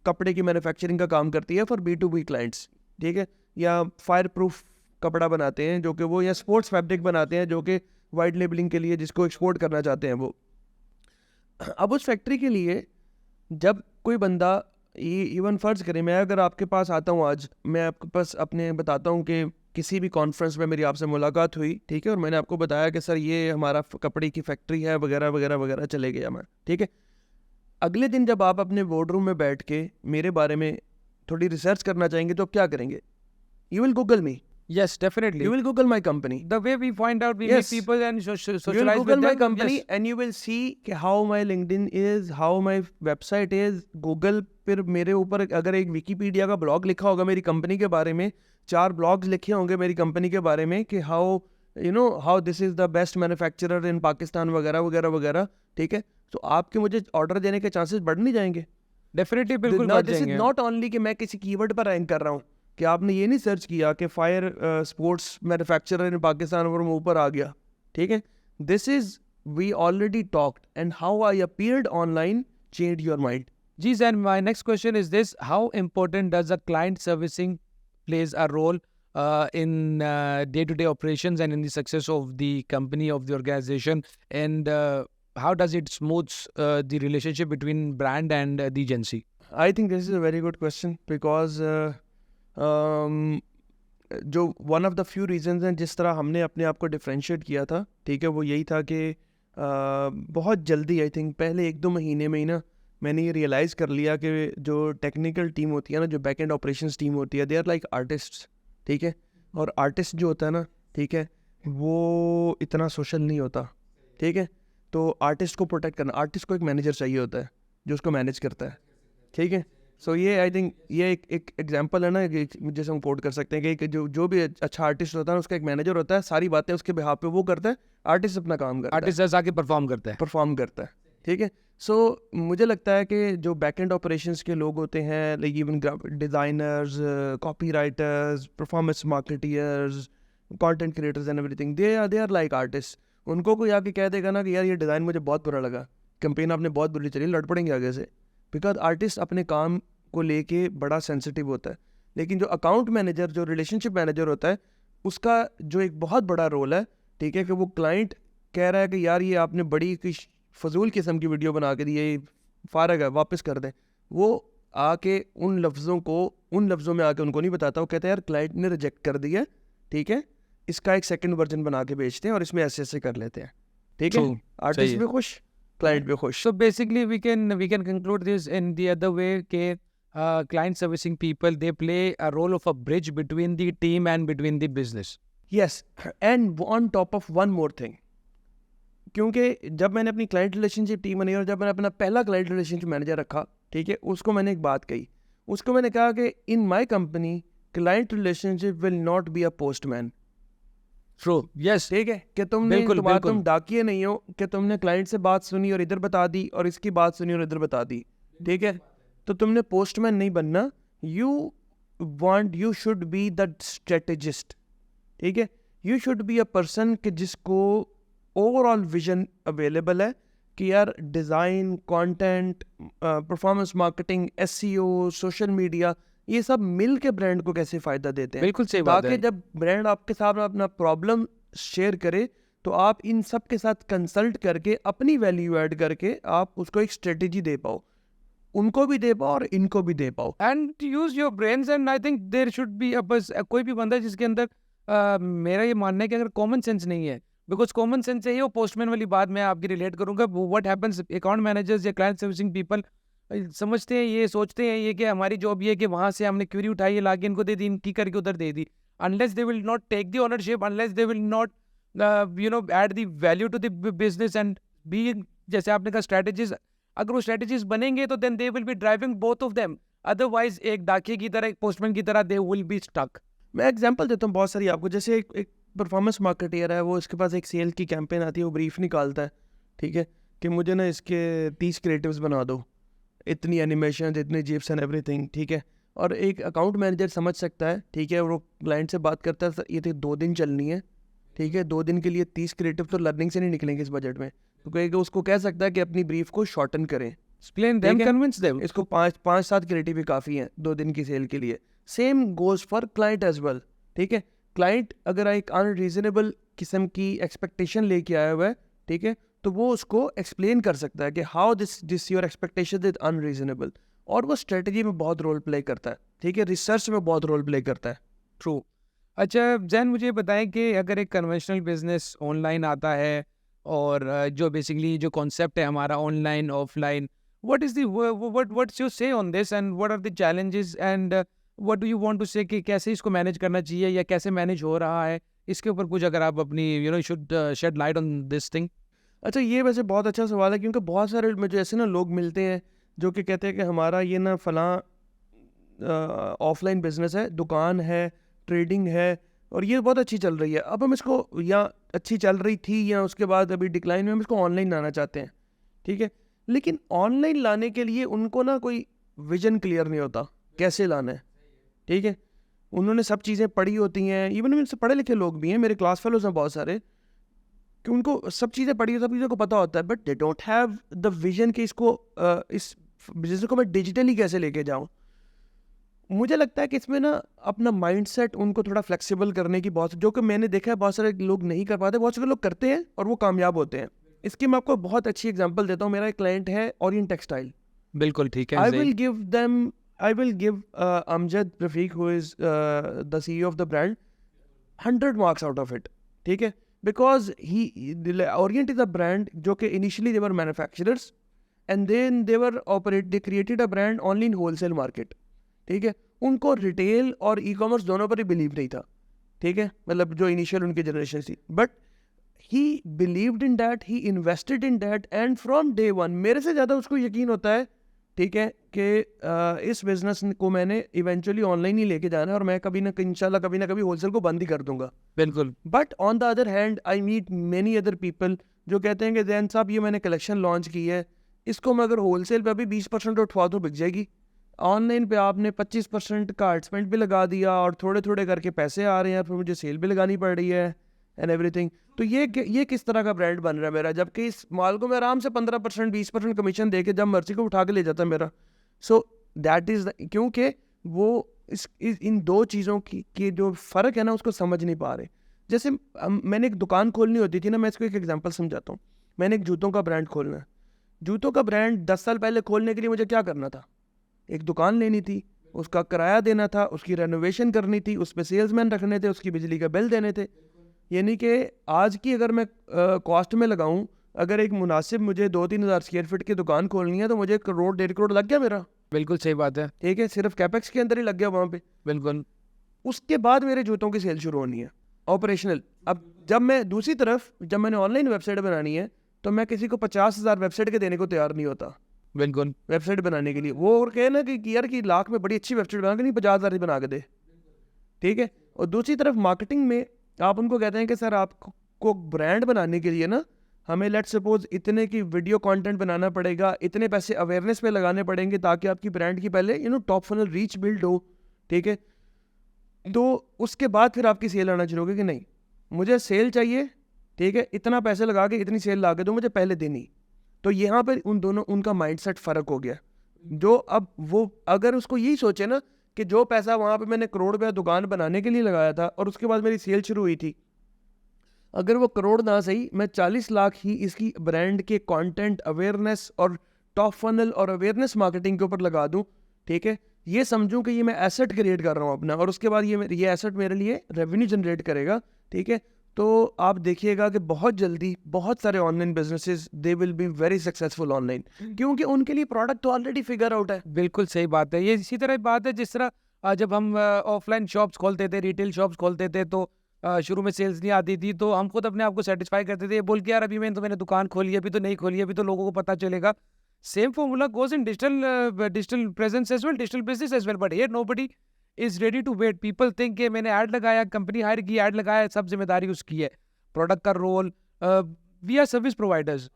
S1: कपड़े की मैन्युफैक्चरिंग का काम करती है फॉर B2B क्लाइंट्स, ठीक है, या फायर प्रूफ कपड़ा बनाते हैं जो कि वो, या स्पोर्ट्स फैब्रिक बनाते हैं जो कि वाइट लेबलिंग के लिए जिसको एक्सपोर्ट करना चाहते हैं वो। अब उस फैक्ट्री के लिए जब कोई बंदा, इवन फ़र्ज़ करें मैं अगर आपके पास आता हूँ आज, मैं आपके पास अपने बताता हूँ कि किसी भी कॉन्फ्रेंस में मेरी आपसे मुलाकात हुई, ठीक है, और मैंने आपको बताया कि सर ये हमारा कपड़े की फैक्ट्री है वगैरह वगैरह वगैरह, चले गया मैं, ठीक है। अगले दिन जब आप अपने बोर्ड रूम में बैठ के मेरे बारे में थोड़ी रिसर्च करना चाहेंगे तो आप क्या करेंगे? You will Google me,
S2: Yes, definitely.
S1: you will Google my company.
S2: The way we find out, we
S1: Yes.
S2: meet people and
S1: You will
S2: socialize
S1: Google
S2: with
S1: my
S2: them.
S1: company
S2: Yes.
S1: and you will see कि how my LinkedIn is, how my website is. Google फिर मेरे ऊपर अगर एक Wikipedia का blog लिखा होगा मेरी कंपनी के बारे में, 4 ब्लॉग्स लिखे होंगे मेरी कंपनी के बारे में कि how this is the best manufacturer in Pakistan वगैरह वगैरह वगैरह, ठीक है, तो आपके मुझे ऑर्डर देने के चांसेस बढ़ नहीं जाएंगे?
S2: Definitely, बिल्कुल
S1: Now,
S2: बढ़
S1: this is
S2: जाएंगे.
S1: not only कि मैं किसी कीवर्ड पर रैंक कर रहा हूँ, कि आपने ये नहीं सर्च किया कि fire sports manufacturer in Pakistan और मैं ऊपर आ गया, ठीक है। This is we already talked and how I appeared online change your mind.
S2: Geez, and my next question is this: how important does a client servicing plays a role in day-to-day operations and in the success of the company, of the organization, and how does it smooths the relationship between brand and the agency?
S1: I think this is a very good question because जो one of the few reasons हैं जिस तरह हमने अपने आप को differentiate किया था, ठीक है, वो यही था कि बहुत जल्दी, आई थिंक पहले 1-2 महीने में ही ना, मैंने ये रियलाइज़ कर लिया कि जो टेक्निकल टीम होती है ना, जो बैक एंड ऑपरेशंस टीम होती है, दे आर लाइक आर्टिस्ट्स, ठीक है, और आर्टिस्ट जो होता है ना, ठीक है, वो इतना सोशल नहीं होता, ठीक है, तो आर्टिस्ट को प्रोटेक्ट करना, आर्टिस्ट को एक मैनेजर चाहिए होता है जो उसको मैनेज करता है, ठीक है। सो ये आई थिंक ये एक एग्जांपल है ना, जैसे हम कोट कर सकते हैं कि जो भी अच्छा आर्टिस्ट होता है उसका एक मैनेजर होता है, सारी बातें उसके बिहाफ पे वो करता है, आर्टिस्ट अपना काम करता है,
S2: आर्टिस्ट आके परफॉर्म करता है,
S1: ठीक है। सो मुझे लगता है कि जो बैक एंड ऑपरेशंस के लोग होते हैं, like even designers, copy writers, performance marketers, content creators and everything, they are like artist. उनको कोई आके कह देगा ना कि यार ये डिज़ाइन मुझे बहुत बुरा लगा, कैंपेन आपने बहुत बुरी चली, लड़ पड़ेंगे आगे से, बिकॉज आर्टिस्ट अपने काम को लेके बड़ा सेंसिटिव होता है। लेकिन जो अकाउंट मैनेजर, जो रिलेशनशिप मैनेजर होता है, उसका जो एक बहुत बड़ा रोल है, ठीक है, कि वो क्लाइंट कह रहा है कि यार ये आपने बड़ी फजूल किस्म की वीडियो बना के दी है, फारग है, वापस कर दें, वो आके उन लफ्ज़ों में आके उनको नहीं बताता, वो कहता है यार क्लाइंट ने रिजेक्ट कर दिया, ठीक है, इसका एक सेकंड वर्जन बना के बेचते हैं और इसमें ऐसे ऐसे कर लेते हैं, ठीक है, आर्टिस्ट भी खुश, client भी खुश।
S2: So basically we can conclude this in the other way कि client servicing people, they play a role of a bridge between the team and between the business.
S1: Yes, and on top of one more thing, क्योंकि जब मैंने अपनी client relationship team बनी और जब मैंने अपना पहला क्लाइंट रिलेशनशिप मैनेजर रखा, ठीक है, उसको मैंने एक बात कही, उसको मैंने कहा कि in my company client relationship will not be a postman.
S2: True. Yes.
S1: ठीक है, कि तुम डाकिए नहीं हो कि तुमने क्लाइंट से बात सुनी और इधर बता दी और इसकी बात सुनी और इधर बता दी, ठीक है, तो तुमने पोस्टमैन नहीं बनना, you should be the strategist, ठीक है, you should be a person कि जिसको ओवरऑल विजन अवेलेबल है कि यार design, content, performance marketing, SEO, social media, ये सब मिल के ब्रांड को कैसे फ़ायदा देते हैं।
S2: बिल्कुल सही बात है।
S1: ताकि जब ब्रांड आपके साथ अपना प्रॉब्लम शेयर करे तो आप इन सब के साथ कंसल्ट करके अपनी वैल्यू ऐड करके आप उसको एक स्ट्रेटेजी दे पाओ, उनको भी दे पाओ और इनको भी दे पाओ।
S2: And use your brains and I think there should be कोई भी बंदा जिसके अंदर मेरा ये मानना है कि अगर कॉमन सेंस नहीं है, बिकॉज कॉमन सेंस है, वो पोस्टमैन वाली बात मैं आपकी रिलेट करूंगा। व्हाट हैपेंस, अकाउंट मैनेजर्स या क्लाइंट सर्विसिंग पीपल समझते हैं, ये सोचते हैं ये कि हमारी जॉब ये है कि वहाँ से हमने क्वेरी उठाई है, लाके इनको दे दी, इनकी करके उधर दे दी। Unless they will not take the ownership, unless they will not add the value to the business and be, जैसे आपने कहा, स्ट्रेटेजीज, अगर वो स्ट्रेटेजीज बनेंगे तो then they will be driving both of them, otherwise एक डाकिये की तरह, एक पोस्टमैन की तरह दे विल बी स्टक।
S1: मैं एग्जांपल देता हूँ बहुत सारी आपको, जैसे एक परफॉर्मेंस मार्केटियर है, वो इसके पास एक सेल की कैंपेन आती है, वो ब्रीफ निकालता है, ठीक है, कि मुझे ना इसके 30 क्रिएटिव्स बना दो, इतनी एनिमेशन, इतनी जिप्स एंड एवरीथिंग, ठीक है। और एक अकाउंट मैनेजर समझ सकता है, ठीक है, वो क्लाइंट से बात करता है, ये तो 2 दिन चलनी है, ठीक है, 2 दिन के लिए 30 क्रिएटिव तो लर्निंग से नहीं निकलेंगे इस बजट में, तो कहेगा, उसको कह सकता है कि अपनी ब्रीफ को शॉर्टन करें,
S2: एक्सप्लेन देम, कन्विंस देम,
S1: इसको 5-7 क्रिएटिव ही काफ़ी हैं 2 दिन की सेल के लिए। Same goes for client as well, ठीक है। क्लाइंट अगर एक अनरीजनेबल किस्म की एक्सपेक्टेशन लेके आया हुआ है, ठीक है, तो वो उसको एक्सप्लेन कर सकता है कि how this your expectation is unreasonable, और वो स्ट्रेटजी में बहुत रोल प्ले करता है, ठीक है, रिसर्च में बहुत रोल प्ले करता है।
S2: ट्रू। अच्छा जैन, मुझे बताएं कि अगर एक कन्वेंशनल बिजनेस ऑनलाइन आता है और जो बेसिकली जो कॉन्सेप्ट है हमारा online offline, what is the what's your say on this and what are the challenges and what do you want to say कि कैसे इसको मैनेज करना चाहिए या कैसे मैनेज हो रहा है, इसके ऊपर कुछ अगर आप अपनी should shed light on this thing.
S1: अच्छा, ये वैसे बहुत अच्छा सवाल है, क्योंकि बहुत सारे मुझे ऐसे ना लोग मिलते हैं जो कि कहते हैं कि हमारा ये ना फलां ऑफलाइन बिजनेस है, दुकान है, ट्रेडिंग है, और ये बहुत अच्छी चल रही है, अब हम इसको, या अच्छी चल रही थी या उसके बाद अभी डिक्लाइन में, हम इसको ऑनलाइन लाना चाहते हैं, ठीक है। लेकिन ऑनलाइन लाने के लिए उनको ना कोई विजन क्लियर नहीं होता कैसे लाना है, ठीक है। उन्होंने सब चीज़ें पढ़ी होती हैं, इवन उनसे पढ़े लिखे लोग भी हैं, मेरे क्लास फेलोज हैं बहुत सारे, कि उनको सब चीज़ें पढ़ी, सब चीज़ों को पता होता है, but they don't have the vision कि इसको इस बिजनेस को मैं डिजिटली कैसे लेके जाऊँ। मुझे लगता है कि इसमें ना अपना माइंडसेट उनको थोड़ा फ्लेक्सिबल करने की बहुत, जो कि मैंने देखा है बहुत सारे लोग नहीं कर पाते, बहुत सारे लोग करते हैं और वो कामयाब होते हैं। इसकी मैं आपको बहुत अच्छी एग्जांपल देता हूँ। मेरा एक क्लाइंट है ओरिएंट टेक्सटाइल।
S2: बिल्कुल ठीक है।
S1: I will give Amjad Rafiq, who is the CEO of the brand, 100 marks out of it. ठीक है, because Orient is a brand जो कि initially they were manufacturers and then they created a brand only in wholesale market. ठीक है, उनको retail और e commerce दोनों पर ही बिलीव नहीं था, ठीक है, मतलब जो इनिशियल उनकी जनरेशन थी, but he believed in that, he invested in that, and from day one मेरे से ज़्यादा उसको यकीन होता है, ठीक है, कि इस बिजनेस को मैंने इवेंचुअली ऑनलाइन ही लेके जाना है और मैं कभी ना कभी होलसेल को बंद ही कर दूंगा।
S2: बिल्कुल।
S1: But on the other hand I meet many other people जो कहते हैं कि जैन साहब, ये मैंने कलेक्शन लॉन्च की है, इसको मैं अगर होलसेल पे अभी 20% उठवा दूँ बिक जाएगी, ऑनलाइन पे आपने 25% का एडवर्टाइजमेंट भी लगा दिया और थोड़े थोड़े करके पैसे आ रहे हैं, फिर मुझे सेल भी लगानी पड़ रही है एंड एवरीथिंग। तो ये किस तरह का ब्रांड बन रहा है मेरा, जबकि इस माल को मैं आराम से 15% 20% कमीशन दे के जब मर्जी को उठा के ले जाता है मेरा। सो दैट इज़ क्योंकि वो इन दो चीज़ों की जो फ़र्क है ना, उसको समझ नहीं पा रहे। जैसे मैंने एक दुकान खोलनी होती थी ना, मैं इसको एक एग्जांपल समझाता हूँ। मैंने एक जूतों का ब्रांड खोलना है। जूतों का ब्रांड 10 साल पहले खोलने के लिए मुझे क्या करना था, एक दुकान लेनी थी, उसका किराया देना था, उसकी रेनोवेशन करनी थी, उस पर सेल्समैन रखने थे, उसकी बिजली का बिल देने थे। यानी कि आज की अगर मैं कॉस्ट में लगाऊं, अगर एक मुनासिब मुझे 2-3 हज़ार स्क्वायर फीट की दुकान खोलनी है तो मुझे 1 करोड़ 1.5 करोड़ लग गया मेरा।
S2: बिल्कुल सही बात है।
S1: ठीक है, सिर्फ कैपेक्स के अंदर ही लग गया वहाँ पे।
S2: बिल्कुल।
S1: उसके बाद मेरे जूतों की सेल शुरू होनी है, ऑपरेशनल। अब जब मैं दूसरी तरफ, जब मैंने ऑनलाइन वेबसाइट बनानी है, तो मैं किसी को 50,000 वेबसाइट के देने को तैयार नहीं होता।
S2: बिल्कुल।
S1: वेबसाइट बनाने के लिए वो और कहे ना कि यार की लाख में बड़ी अच्छी वेबसाइट बना के, नहीं 50,000 ही बना के दे, ठीक है। और दूसरी तरफ मार्केटिंग में आप उनको कहते हैं कि सर आपको ब्रांड बनाने के लिए ना हमें लेट सपोज इतने की वीडियो कंटेंट बनाना पड़ेगा, इतने पैसे अवेयरनेस पे लगाने पड़ेंगे ताकि आपकी ब्रांड की पहले टॉप फनल रीच बिल्ड हो, ठीक है। तो उसके बाद फिर आपकी सेल आना शुरू होगी कि नहीं मुझे सेल चाहिए, ठीक है, इतना पैसे लगा के इतनी सेल ला के दो मुझे पहले देनी। तो यहाँ पर उनका माइंडसेट फ़र्क हो गया। जो अब वो अगर उसको यही सोचे ना कि जो पैसा वहाँ पे मैंने करोड़ रुपया दुकान बनाने के लिए लगाया था और उसके बाद मेरी सेल शुरू हुई थी, अगर वो करोड़ ना सही, मैं 40 लाख ही इसकी ब्रांड के कंटेंट अवेयरनेस और टॉप फनल और अवेयरनेस मार्केटिंग के ऊपर लगा दूं, ठीक है, ये समझूं कि ये मैं एसेट क्रिएट कर रहा हूँ अपना, और उसके बाद ये एसेट मेरे लिए रेवेन्यू जनरेट करेगा, ठीक है। तो आप देखिएगा कि बहुत जल्दी बहुत सारे online businesses they will be very successful online, क्योंकि उनके लिए प्रोडक्ट तो ऑलरेडी फिगर आउट है।
S2: बिल्कुल सही बात है। ये इसी तरह बात है जिस तरह जब हम ऑफलाइन शॉप्स खोलते थे, रिटेल शॉप्स खोलते थे, तो शुरू में सेल्स नहीं आती थी, तो हम खुद अपने आप को सेटिस्फाई करते थे बोल के यार अभी मैंने दुकान खोली है, अभी तो नहीं खोली है, अभी तो लोगों को पता चलेगा। Same formula goes in digital presence as well, digital business as well, but here nobody is ready to wait. People think कि मैंने ऐड लगाया, कंपनी हायर की, ऐड लगाया, सब जिम्मेदारी उसकी है। प्रोडक्ट का role, we are service providers.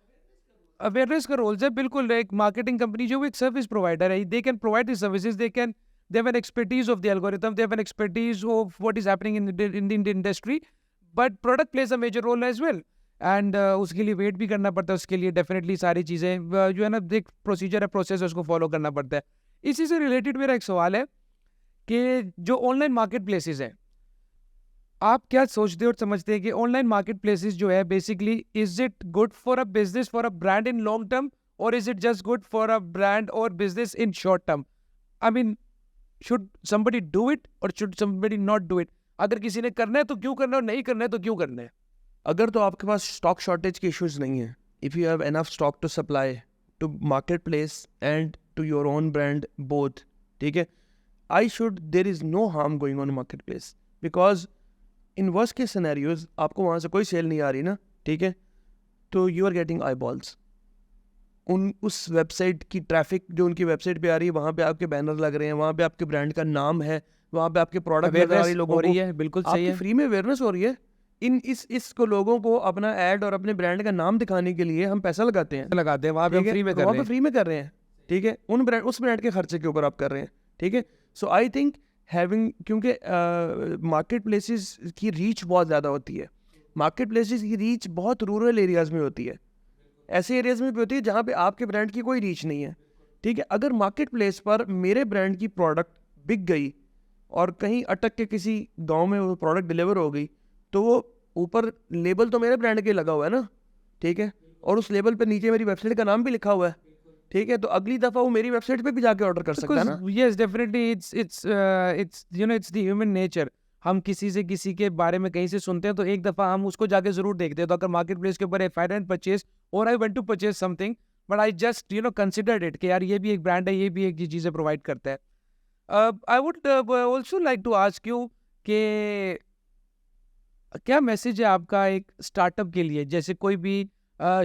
S2: Awareness का रोल है बिल्कुल। एक मार्केटिंग कंपनी जो एक सर्विस प्रोवाइडर है, they can provide the services, they have an expertise of the algorithm, they have an expertise of what is happening in the industry, but product plays a major role as well. And उसके लिए wait भी करना पड़ता है, उसके लिए definitely सारी चीज़ें जो है ना, एक प्रोसीजर है, प्रोसेस है, उसको फॉलो करना पड़ता है। इसी से रिलेटेड मेरा एक सवाल है कि जो ऑनलाइन मार्केट प्लेसेस हैं, आप क्या सोचते हो और समझते हैं कि ऑनलाइन मार्केट प्लेसेस जो है basically is it good for a business, for a brand in long term, और is it just good for a brand और business in short term? I mean, should somebody do it और should somebody not do it? अगर किसी ने करना है तो क्यों करना है, और नहीं करना है तो क्यों करना है?
S1: अगर तो आपके पास स्टॉक शॉर्टेज के इश्यूज नहीं है, if you have enough stock to supply to market place and to your own brand both, ठीक है, there is no harm going on market place, because in worst के सिनेरियोज आपको वहाँ से कोई सेल नहीं आ रही ना, ठीक है, तो you are getting eyeballs. उस वेबसाइट की ट्रैफिक जो उनकी वेबसाइट पे आ रही है, वहाँ पे आपके बैनर लग रहे हैं, वहाँ पे आपके ब्रांड का नाम है, वहाँ पे आपके प्रोडक्ट नजर आ रही है, लोगों को
S2: है, बिल्कुल सही है,
S1: फ्री में अवेयरनेस हो रही है। इसको लोगों को अपना ऐड और अपने ब्रांड का नाम दिखाने के लिए हम पैसा लगाते हैं
S2: वहाँ पे फ्री में कर रहे हैं,
S1: फ्री में कर रहे हैं, ठीक है, उस ब्रांड के खर्चे के ऊपर आप कर रहे हैं, ठीक है। सो आई थिंक हैविंग, क्योंकि मार्केट प्लेसेस की रीच बहुत ज़्यादा होती है, मार्केट प्लेसेस की रीच बहुत रूरल एरियाज़ में होती है, ऐसे एरियाज़ में भी होती है जहाँ पे आपके ब्रांड की कोई रीच नहीं है, ठीक है। अगर मार्केट प्लेस पर मेरे ब्रांड की प्रोडक्ट बिक गई और कहीं अटक के किसी गांव में वो प्रोडक्ट डिलीवर हो गई, तो वो ऊपर लेबल तो मेरे ब्रांड के लगा हुआ है ना, ठीक है, और उस लेबल पे नीचे मेरी वेबसाइट का नाम भी लिखा हुआ है, ठीक है, तो अगली दफ़ा वो मेरी वेबसाइट पे भी जाके ऑर्डर कर सकता है ना।
S2: Yes definitely, it's you know, it's the human nature. हम किसी के बारे में कहीं से सुनते हैं तो एक दफ़ा हम उसको जाके ज़रूर देखते हैं। तो अगर मार्केट प्लेस के ऊपर इफ आई डिडंट परचेज और I want to purchase something but I just considered it कि यार ये भी एक ब्रांड है, ये भी एक चीज़ें प्रोवाइड करता है। I would also like to ask you कि क्या मैसेज है आपका एक स्टार्टअप के लिए? जैसे कोई भी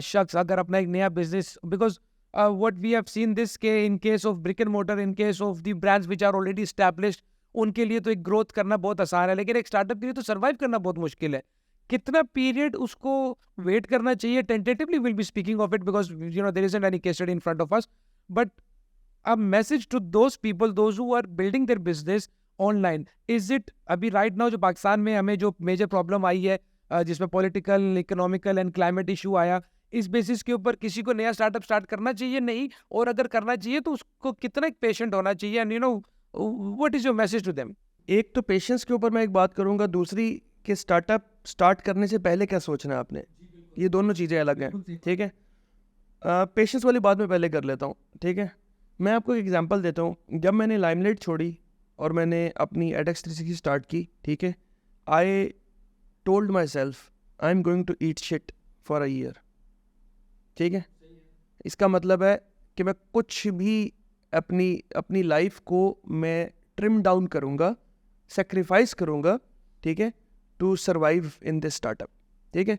S2: शख्स अगर अपना एक नया business, because what we have seen this के in case of brick and mortar, in case of the brands which are already established, उनके लिए तो एक ग्रोथ करना बहुत आसान है, लेकिन एक स्टार्टअप के लिए तो सर्वाइव करना बहुत मुश्किल है। कितना पीरियड उसको वेट करना चाहिए? Tentatively will be speaking of it because there isn't any case study in front of us, but a message to those people, those who are building their business online, is it अभी right now जो पाकिस्तान में हमें जो major problem आई है, जिसमें political, economical and climate issue आया, इस basis के ऊपर किसी को नया स्टार्टअप स्टार्ट करना चाहिए नहीं, और अगर करना चाहिए तो उसको कितना एक पेशेंट होना चाहिए, and what is your message to them?
S1: एक तो पेशेंस के ऊपर मैं एक बात करूंगा, दूसरी कि स्टार्टअप स्टार्ट करने से पहले क्या सोचना है आपने, ये दोनों चीज़ें अलग हैं, ठीक है। पेशेंस वाली बात मैं पहले कर लेता हूँ, ठीक है। मैं आपको एक एग्जांपल देता हूँ। जब मैंने लाइमलाइट छोड़ी और मैंने अपनी एडेक्स 360 स्टार्ट की, ठीक है, I told myself I am going to eat shit for a year, ठीक है। इसका मतलब है कि मैं कुछ भी अपनी लाइफ को मैं ट्रिम डाउन करूँगा, सेक्रीफाइस करूँगा, ठीक है, to survive in this startup, ठीक है।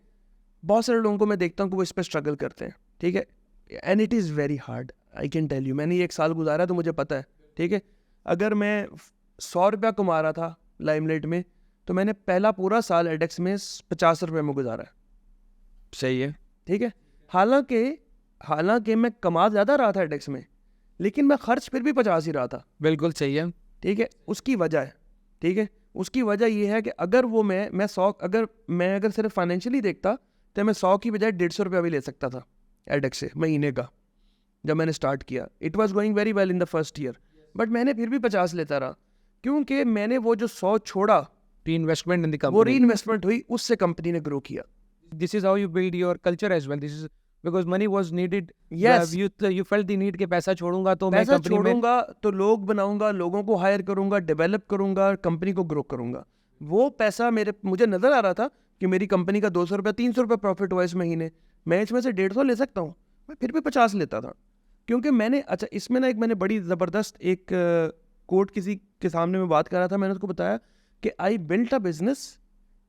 S1: बहुत सारे लोगों को मैं देखता हूँ कि वो इस पर स्ट्रगल करते हैं, ठीक है, and it is very hard, I can tell you. मैंने ये 1 साल गुजारा तो मुझे पता है, ठीक है। अगर मैं 100 रुपया कमा रहा था लाइमलाइट में, तो मैंने पहला पूरा साल एडेक्स में 50 रुपये में गुजारा है।
S2: सही है,
S1: ठीक है। हालांकि मैं कमा ज़्यादा रहा था एडेक्स में, लेकिन मैं खर्च फिर भी 50 ही रहा था।
S2: बिल्कुल सही है,
S1: ठीक है। उसकी वजह है, ठीक है, उसकी वजह ये है कि अगर वो मैं 100 अगर सिर्फ फाइनेंशियली देखता तो मैं 100 की बजाय 150 रुपया भी ले सकता था एडेक्स से महीने का। जब मैंने स्टार्ट किया, it was going very well in the first year, but मैंने फिर भी 50 लेता रहा, क्योंकि मैंने वो जो 100 छोड़ा,
S2: री इन्वेस्टमेंट इन द कंपनी,
S1: वो री इन्वेस्टमेंट हुई, उससे कंपनी ने ग्रो किया।
S2: This is how you build your culture as well, this is because money was needed.
S1: Yes,
S2: you felt the need के पैसा छोड़ूंगा तो
S1: पैसा
S2: मैं कंपनी में
S1: छोड़ूंगा तो लोग बनाऊंगा, लोगों को हायर करूंगा, डेवलप करूंगा, कंपनी को ग्रो करूंगा। वो पैसा मुझे नजर आ रहा था कि मेरी कंपनी का 200 रुपया 300 रुपया प्रॉफिट हुआ इस महीने, मैं इसमें से 150 ले सकता हूँ, मैं फिर भी 50 लेता था, क्योंकि मैंने इसमें ना मैंने बड़ी ज़बरदस्त एक कोट किसी के सामने में बात कर रहा था, मैंने उसको बताया कि आई built a business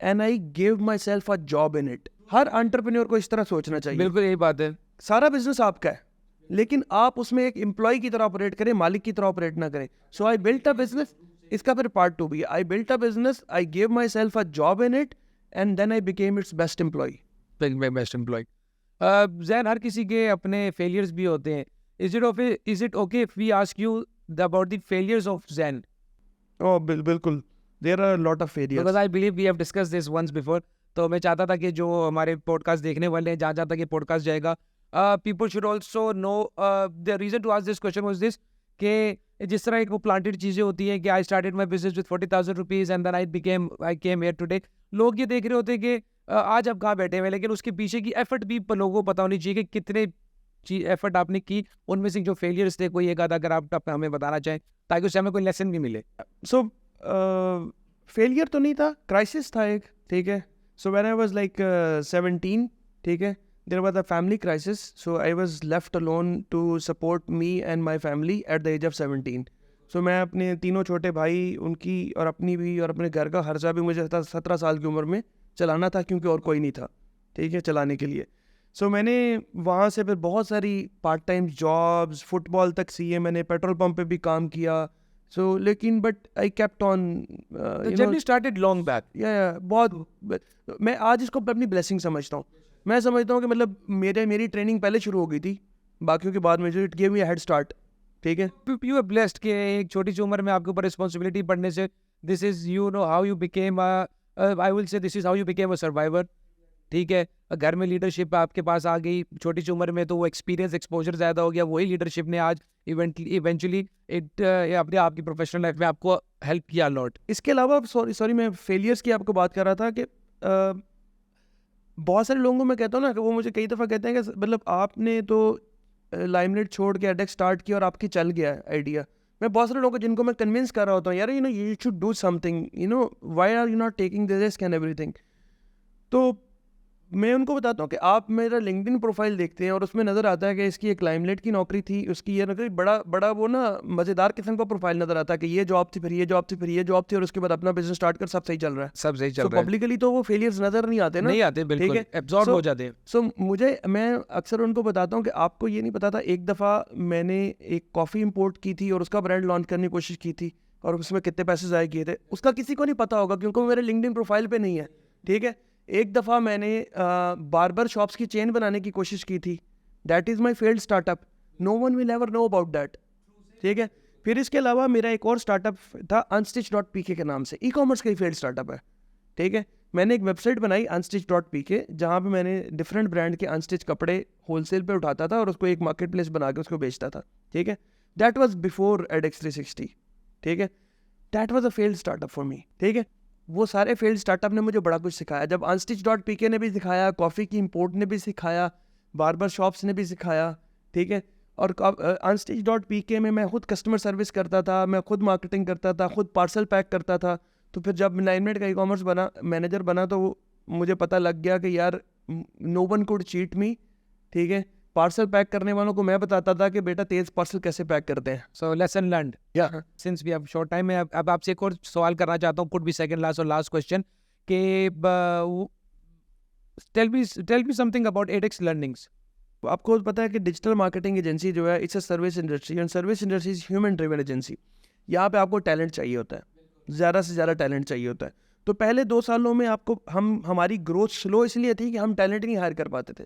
S1: and I give myself a job in it. Her entrepreneur को इस तरह सोचना चाहिए।
S2: बिल्कुल यही बात है।
S1: सारा बिजनेस आपका है, लेकिन आप उसमें एक एम्प्लॉय की तरह ऑपरेट करें, मालिक की तरह ऑपरेट ना करें। सो आई बिल्ट अ बिजनेस, इसका फिर पार्ट 2 भी है। I built a business, I give myself a job in it, and then I became its best employ.
S2: Best employ. Jain, हर किसी के अपने फेलियर्स भी होते हैं. Is it okay if we ask you about the failures of Jain?
S1: Oh, बिल्कुल. There are a lot of failures.
S2: Because I believe we have discuss this once before. तो मैं चाहता था कि जो हमारे पॉडकास्ट देखने वाले हैं, जहाँ जहाँ तक ये पॉडकास्ट जाएगा, people should also know the reason to ask this question was this, कि जिस तरह एक वो प्लांटेड चीज़ें होती हैं कि I started my business with 40,000 rupees and then I came here today. लोग ये देख रहे होते हैं कि आज आप कहाँ बैठे हुए हैं, लेकिन उसके पीछे की एफर्ट भी लोगों को पता होनी चाहिए कि कितने एफर्ट आपने की. उनमें से जो फेलियर्स थे, कोई एक आधा अगर आप हमें बताना चाहें, ताकि उससे हमें कोई लेसन भी मिले.
S1: So, फेलियर तो नहीं था, क्राइसिस था एक, ठीक है. So when I was like 17, ठीक है, there was a family crisis. So I was left alone to support me and my family at the age of 17. So मैं अपने तीनों छोटे भाई, उनकी और अपनी भी और अपने घर का खर्चा भी मुझे 17 साल की उम्र में चलाना था, क्योंकि और कोई नहीं था, ठीक है, चलाने के लिए. सो मैंने वहाँ से फिर बहुत सारी पार्ट टाइम जॉब्स, फुटबॉल तक सीए मैंने, पेट्रोल पंप पे भी काम किया. सो लेकिन but I kept on.
S2: The journey started long back.
S1: या बहुत. मैं आज इसको अपनी ब्लेसिंग समझता हूँ. मैं समझता हूँ कि मतलब मेरी ट्रेनिंग पहले शुरू हो गई थी, बाकियों के बाद में जो it gave me a head start, ठीक है.
S2: You are blessed कि एक छोटी सी उम्र में आपके ऊपर रिस्पॉन्सिबिलिटी पड़ने से, this is you know how you became, I will say this is how you became a survivor. ठीक है, घर में लीडरशिप आपके पास आ गई छोटी सी उम्र में, तो वो एक्सपीरियंस, एक्सपोजर ज़्यादा हो गया. वही लीडरशिप ने आज इवेंचुअली अपने आपकी प्रोफेशनल लाइफ में आपको हेल्प किया लॉट.
S1: इसके अलावा सॉरी मैं फेलियर्स की आपको बात कर रहा था कि बहुत सारे लोगों को मैं कहता हूँ ना कि वो मुझे कई दफ़ा कहते हैं कि मतलब आपने तो लाइमलाइट छोड़ के एडेक्स स्टार्ट किया और आपकी चल गया आइडिया. मैं बहुत सारे लोगों को जिनको मैं कन्विंस कर रहा होता हूँ, यार you should do something, why are you not taking this risk and everything. तो मैं उनको बताता हूँ कि आप मेरा लिंक्डइन प्रोफाइल देखते हैं और उसमें नज़र आता है कि इसकी एक लाइमलाइट की नौकरी थी, उसकी ये नौकरी बड़ा वो ना मज़ेदार किस्म का प्रोफाइल नज़र आता है कि ये जॉब थी, फिर ये जॉब थी, फिर ये जॉब थी, और उसके बाद अपना बिजनेस स्टार्ट कर, सब सही चल रहा है,
S2: सब सही चल रहा है.
S1: पब्लिकली तो वो फेलियर्स नज़र नहीं आते ना,
S2: नहीं आते, बिल्कुल एब्जॉर्ब हो जाते हैं.
S1: सो मैं अक्सर उनको बताता हूँ कि आपको ये नहीं पता था, एक दफ़ा मैंने एक कॉफ़ी इंपोर्ट की थी और उसका ब्रांड लॉन्च करने की कोशिश की थी, और उसमें कितने पैसे ज़ाया किए थे, उसका किसी को नहीं पता होगा क्योंकि वो मेरे लिंक्डइन प्रोफाइल पे नहीं है, ठीक है. एक दफ़ा मैंने बार्बर शॉप्स की चेन बनाने की कोशिश की थी, that is my failed startup, no one will ever know about that, ठीक है. फिर इसके अलावा मेरा एक और स्टार्टअप था unstitch.pk के नाम से, ई कॉमर्स का ही फेल्ड स्टार्टअप है, ठीक है. मैंने एक वेबसाइट बनाई unstitch.pk, जहाँ पे मैंने डिफरेंट ब्रांड के अनस्टिच कपड़े होलसेल पे उठाता था और उसको एक मार्केट प्लेस बना के उसको बेचता था, ठीक है. दैट वॉज बिफोर edX 360, ठीक है. That was a failed startup for me, ठीक है. वो सारे फेल्ड स्टार्टअप ने मुझे बड़ा कुछ सिखाया. जब unstitch.pk ने भी सिखाया, कॉफ़ी की इंपोर्ट ने भी सिखाया, बार्बर शॉप्स ने भी सिखाया, ठीक है. और unstitch.pk में मैं खुद कस्टमर सर्विस करता था, मैं खुद मार्केटिंग करता था, खुद पार्सल पैक करता था. तो फिर जब लाइमलाइट का ई कॉमर्स मैनेजर बना तो मुझे पता लग गया कि यार no one could cheat me, ठीक है. पार्सल पैक करने वालों को मैं बताता था कि बेटा तेज पार्सल कैसे पैक करते हैं.
S2: So lesson learned.
S1: या
S2: since we have short time, मैं अब आपसे एक और सवाल करना चाहता हूँ, कुड बी सेकंड लास्ट और लास्ट क्वेश्चन, कि tell me something about edX learnings.
S1: आपको पता है कि डिजिटल मार्केटिंग एजेंसी जो है, it's a service industry, and service industry is human driven agency. यहाँ पे आपको टैलेंट चाहिए होता है, ज़्यादा से ज़्यादा टैलेंट चाहिए होता है. तो पहले 2 सालों में हमारी ग्रोथ स्लो इसलिए थी कि हम टैलेंट नहीं हायर कर पाते थे.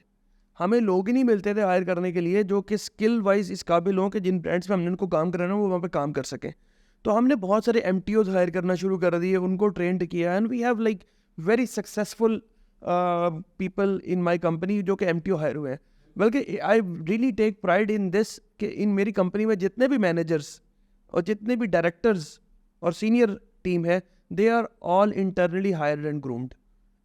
S1: हमें लोग ही नहीं मिलते थे हायर करने के लिए जो कि स्किल वाइज इस काबिल हों कि जिन ब्रांड्स में हमने उनको काम कराना वो वहाँ पे काम कर सकें. तो हमने बहुत सारे MTOs हायर करना शुरू कर दिए, उनको ट्रेंड किया, and we have like very successful people in my company जो कि MTO हायर हुए हैं. बल्कि I really take pride in this कि इन मेरी कंपनी में जितने भी मैनेजर्स और जितने भी डायरेक्टर्स और सीनियर टीम है, they are all internally hired and groomed.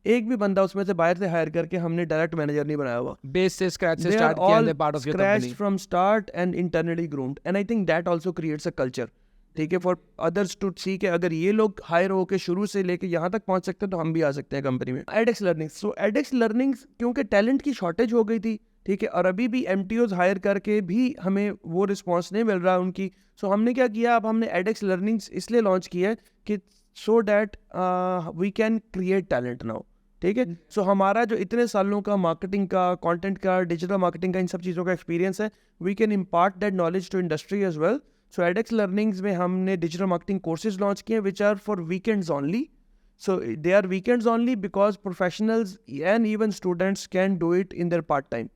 S1: एक भी बंदा उसमें से बाहर से हायर करके हमने डायरेक्ट मैनेजर नहीं बनाया हुआ.
S2: बेस से स्क्रैच से स्टार्ट किया, and part of your company,
S1: scratched from start and internally groomed, and I think that also creates a culture, ठीक है, फॉर अदर्स टू सी कि अगर ये लोग हायर होकर शुरू से लेके यहाँ तक पहुँच सकते हैं तो हम भी आ सकते हैं कंपनी में. edX लर्निंग्स, सो edX लर्निंग्स क्योंकि टैलेंट की शॉर्टेज हो गई थी, ठीक है, और अभी भी MTOs हायर करके भी हमें वो रिस्पॉन्स नहीं मिल रहा उनकी. सो हमने क्या किया, अब हमने edX लर्निंग्स इसलिए लॉन्च किया है कि so that we can create talent now, ठीक है. सो हमारा जो इतने सालों का मार्केटिंग का, कंटेंट का, डिजिटल मार्केटिंग का, इन सब चीज़ों का एक्सपीरियंस है, we can impart that knowledge to industry as well. So edX learnings में हमने डिजिटल मार्केटिंग कोर्सेज लॉन्च किए which are for weekends only. So they are weekends only because professionals and even students can do it in their part time.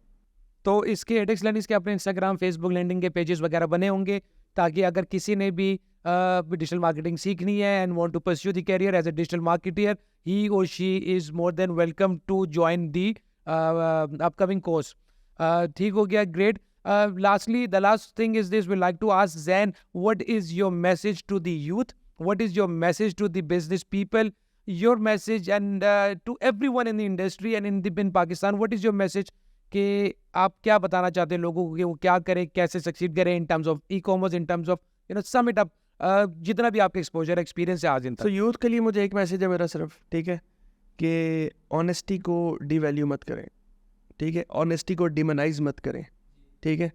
S2: तो इसके edX learnings के अपने Instagram, Facebook, LinkedIn के pages वगैरह बने होंगे, ताकि अगर किसी ने भी डिजिटल मार्केटिंग सीखनी है and want to pursue the career as a digital marketer, he और she is more than welcome to join the upcoming course. ठीक हो गया, great. Lastly, the last thing is this: we'd like to ask Zain, what is your message to the youth? What is your message to the business people? Your message and to everyone in the industry and in Pakistan, what is your message? कि आप क्या बताना चाहते हैं लोगों को कि वो क्या करें, कैसे सक्सीड करें in terms of e-commerce, in terms of sum it up, जितना भी आपका एक्सपोजर एक्सपीरियंस है आज दिन तक.
S1: तो यूथ के लिए मुझे एक मैसेज है मेरा सिर्फ, ठीक है, कि ऑनेस्टी को डिवैल्यू मत करें, ठीक है, ऑनेस्टी को डिमोनाइज मत करें, ठीक है,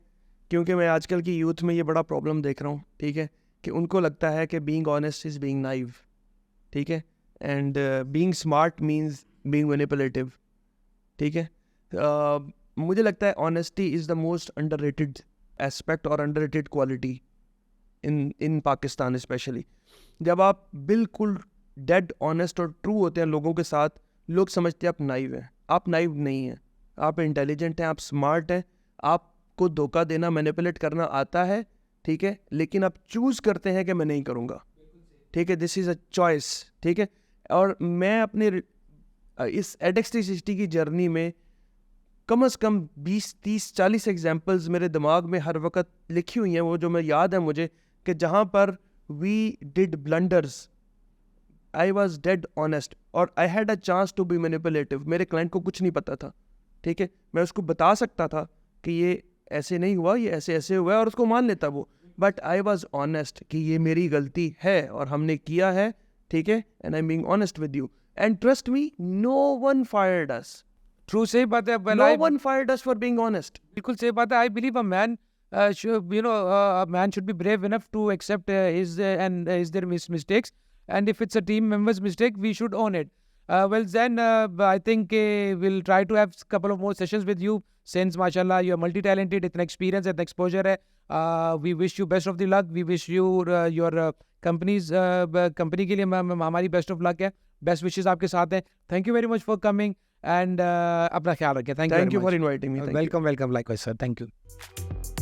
S1: क्योंकि मैं आजकल की यूथ में ये बड़ा प्रॉब्लम देख रहा हूँ, ठीक है, कि उनको लगता है कि being honest is being naive, ठीक है, and being smart means being manipulative, ठीक है. मुझे लगता है honesty is the most underrated aspect और underrated quality in Pakistan especially. जब आप बिल्कुल डेड ऑनेस्ट और ट्रू होते हैं लोगों के साथ, लोग समझते हैं आप नाइव हैं. आप नाइव नहीं हैं, आप इंटेलिजेंट हैं, आप स्मार्ट हैं, आपको धोखा देना, मैनिपुलेट करना आता है, ठीक है, लेकिन आप चूज़ करते हैं कि मैं नहीं करूँगा, ठीक है. दिस इज़ अ चॉइस, ठीक है. और मैं अपने इस एडेक्स 360 की जर्नी में कम से कम 20, 30, 40 एग्जाम्पल्स मेरे दिमाग में हर वक्त लिखी हुई हैं, वो जो मैं याद है मुझे, कि जहाँ पर we did blunders, I was dead honest और I had a chance to be manipulative. मेरे क्लाइंट को कुछ नहीं पता था, ठीक है, मैं उसको बता सकता था कि ये ऐसे नहीं हुआ, ये ऐसे ऐसे हुआ है, और उसको मान लेता वो. बट आई वॉज ऑनेस्ट कि ये मेरी गलती है और हमने किया है, ठीक है, and I am being honest with you. And trust me, no one fired us.
S2: True, सही बात है.
S1: No one fired us for being honest.
S2: बिल्कुल सही बात है. I believe a man a man should be brave enough to accept his their mistakes, and if it's a team member's mistake, we should own it. Well, Zain, I think we'll try to have a couple of more sessions with you, since mashallah you are multi-talented, इतना experience, इतना exposure है. We wish you best of the luck. We wish you your company के लिए हमारी best of luck है. Best wishes आपके साथ हैं. Thank you very much for coming. And अपना ख्याल रखिए. Thank you
S1: for inviting me.
S2: Welcome. Likewise, sir. Thank you.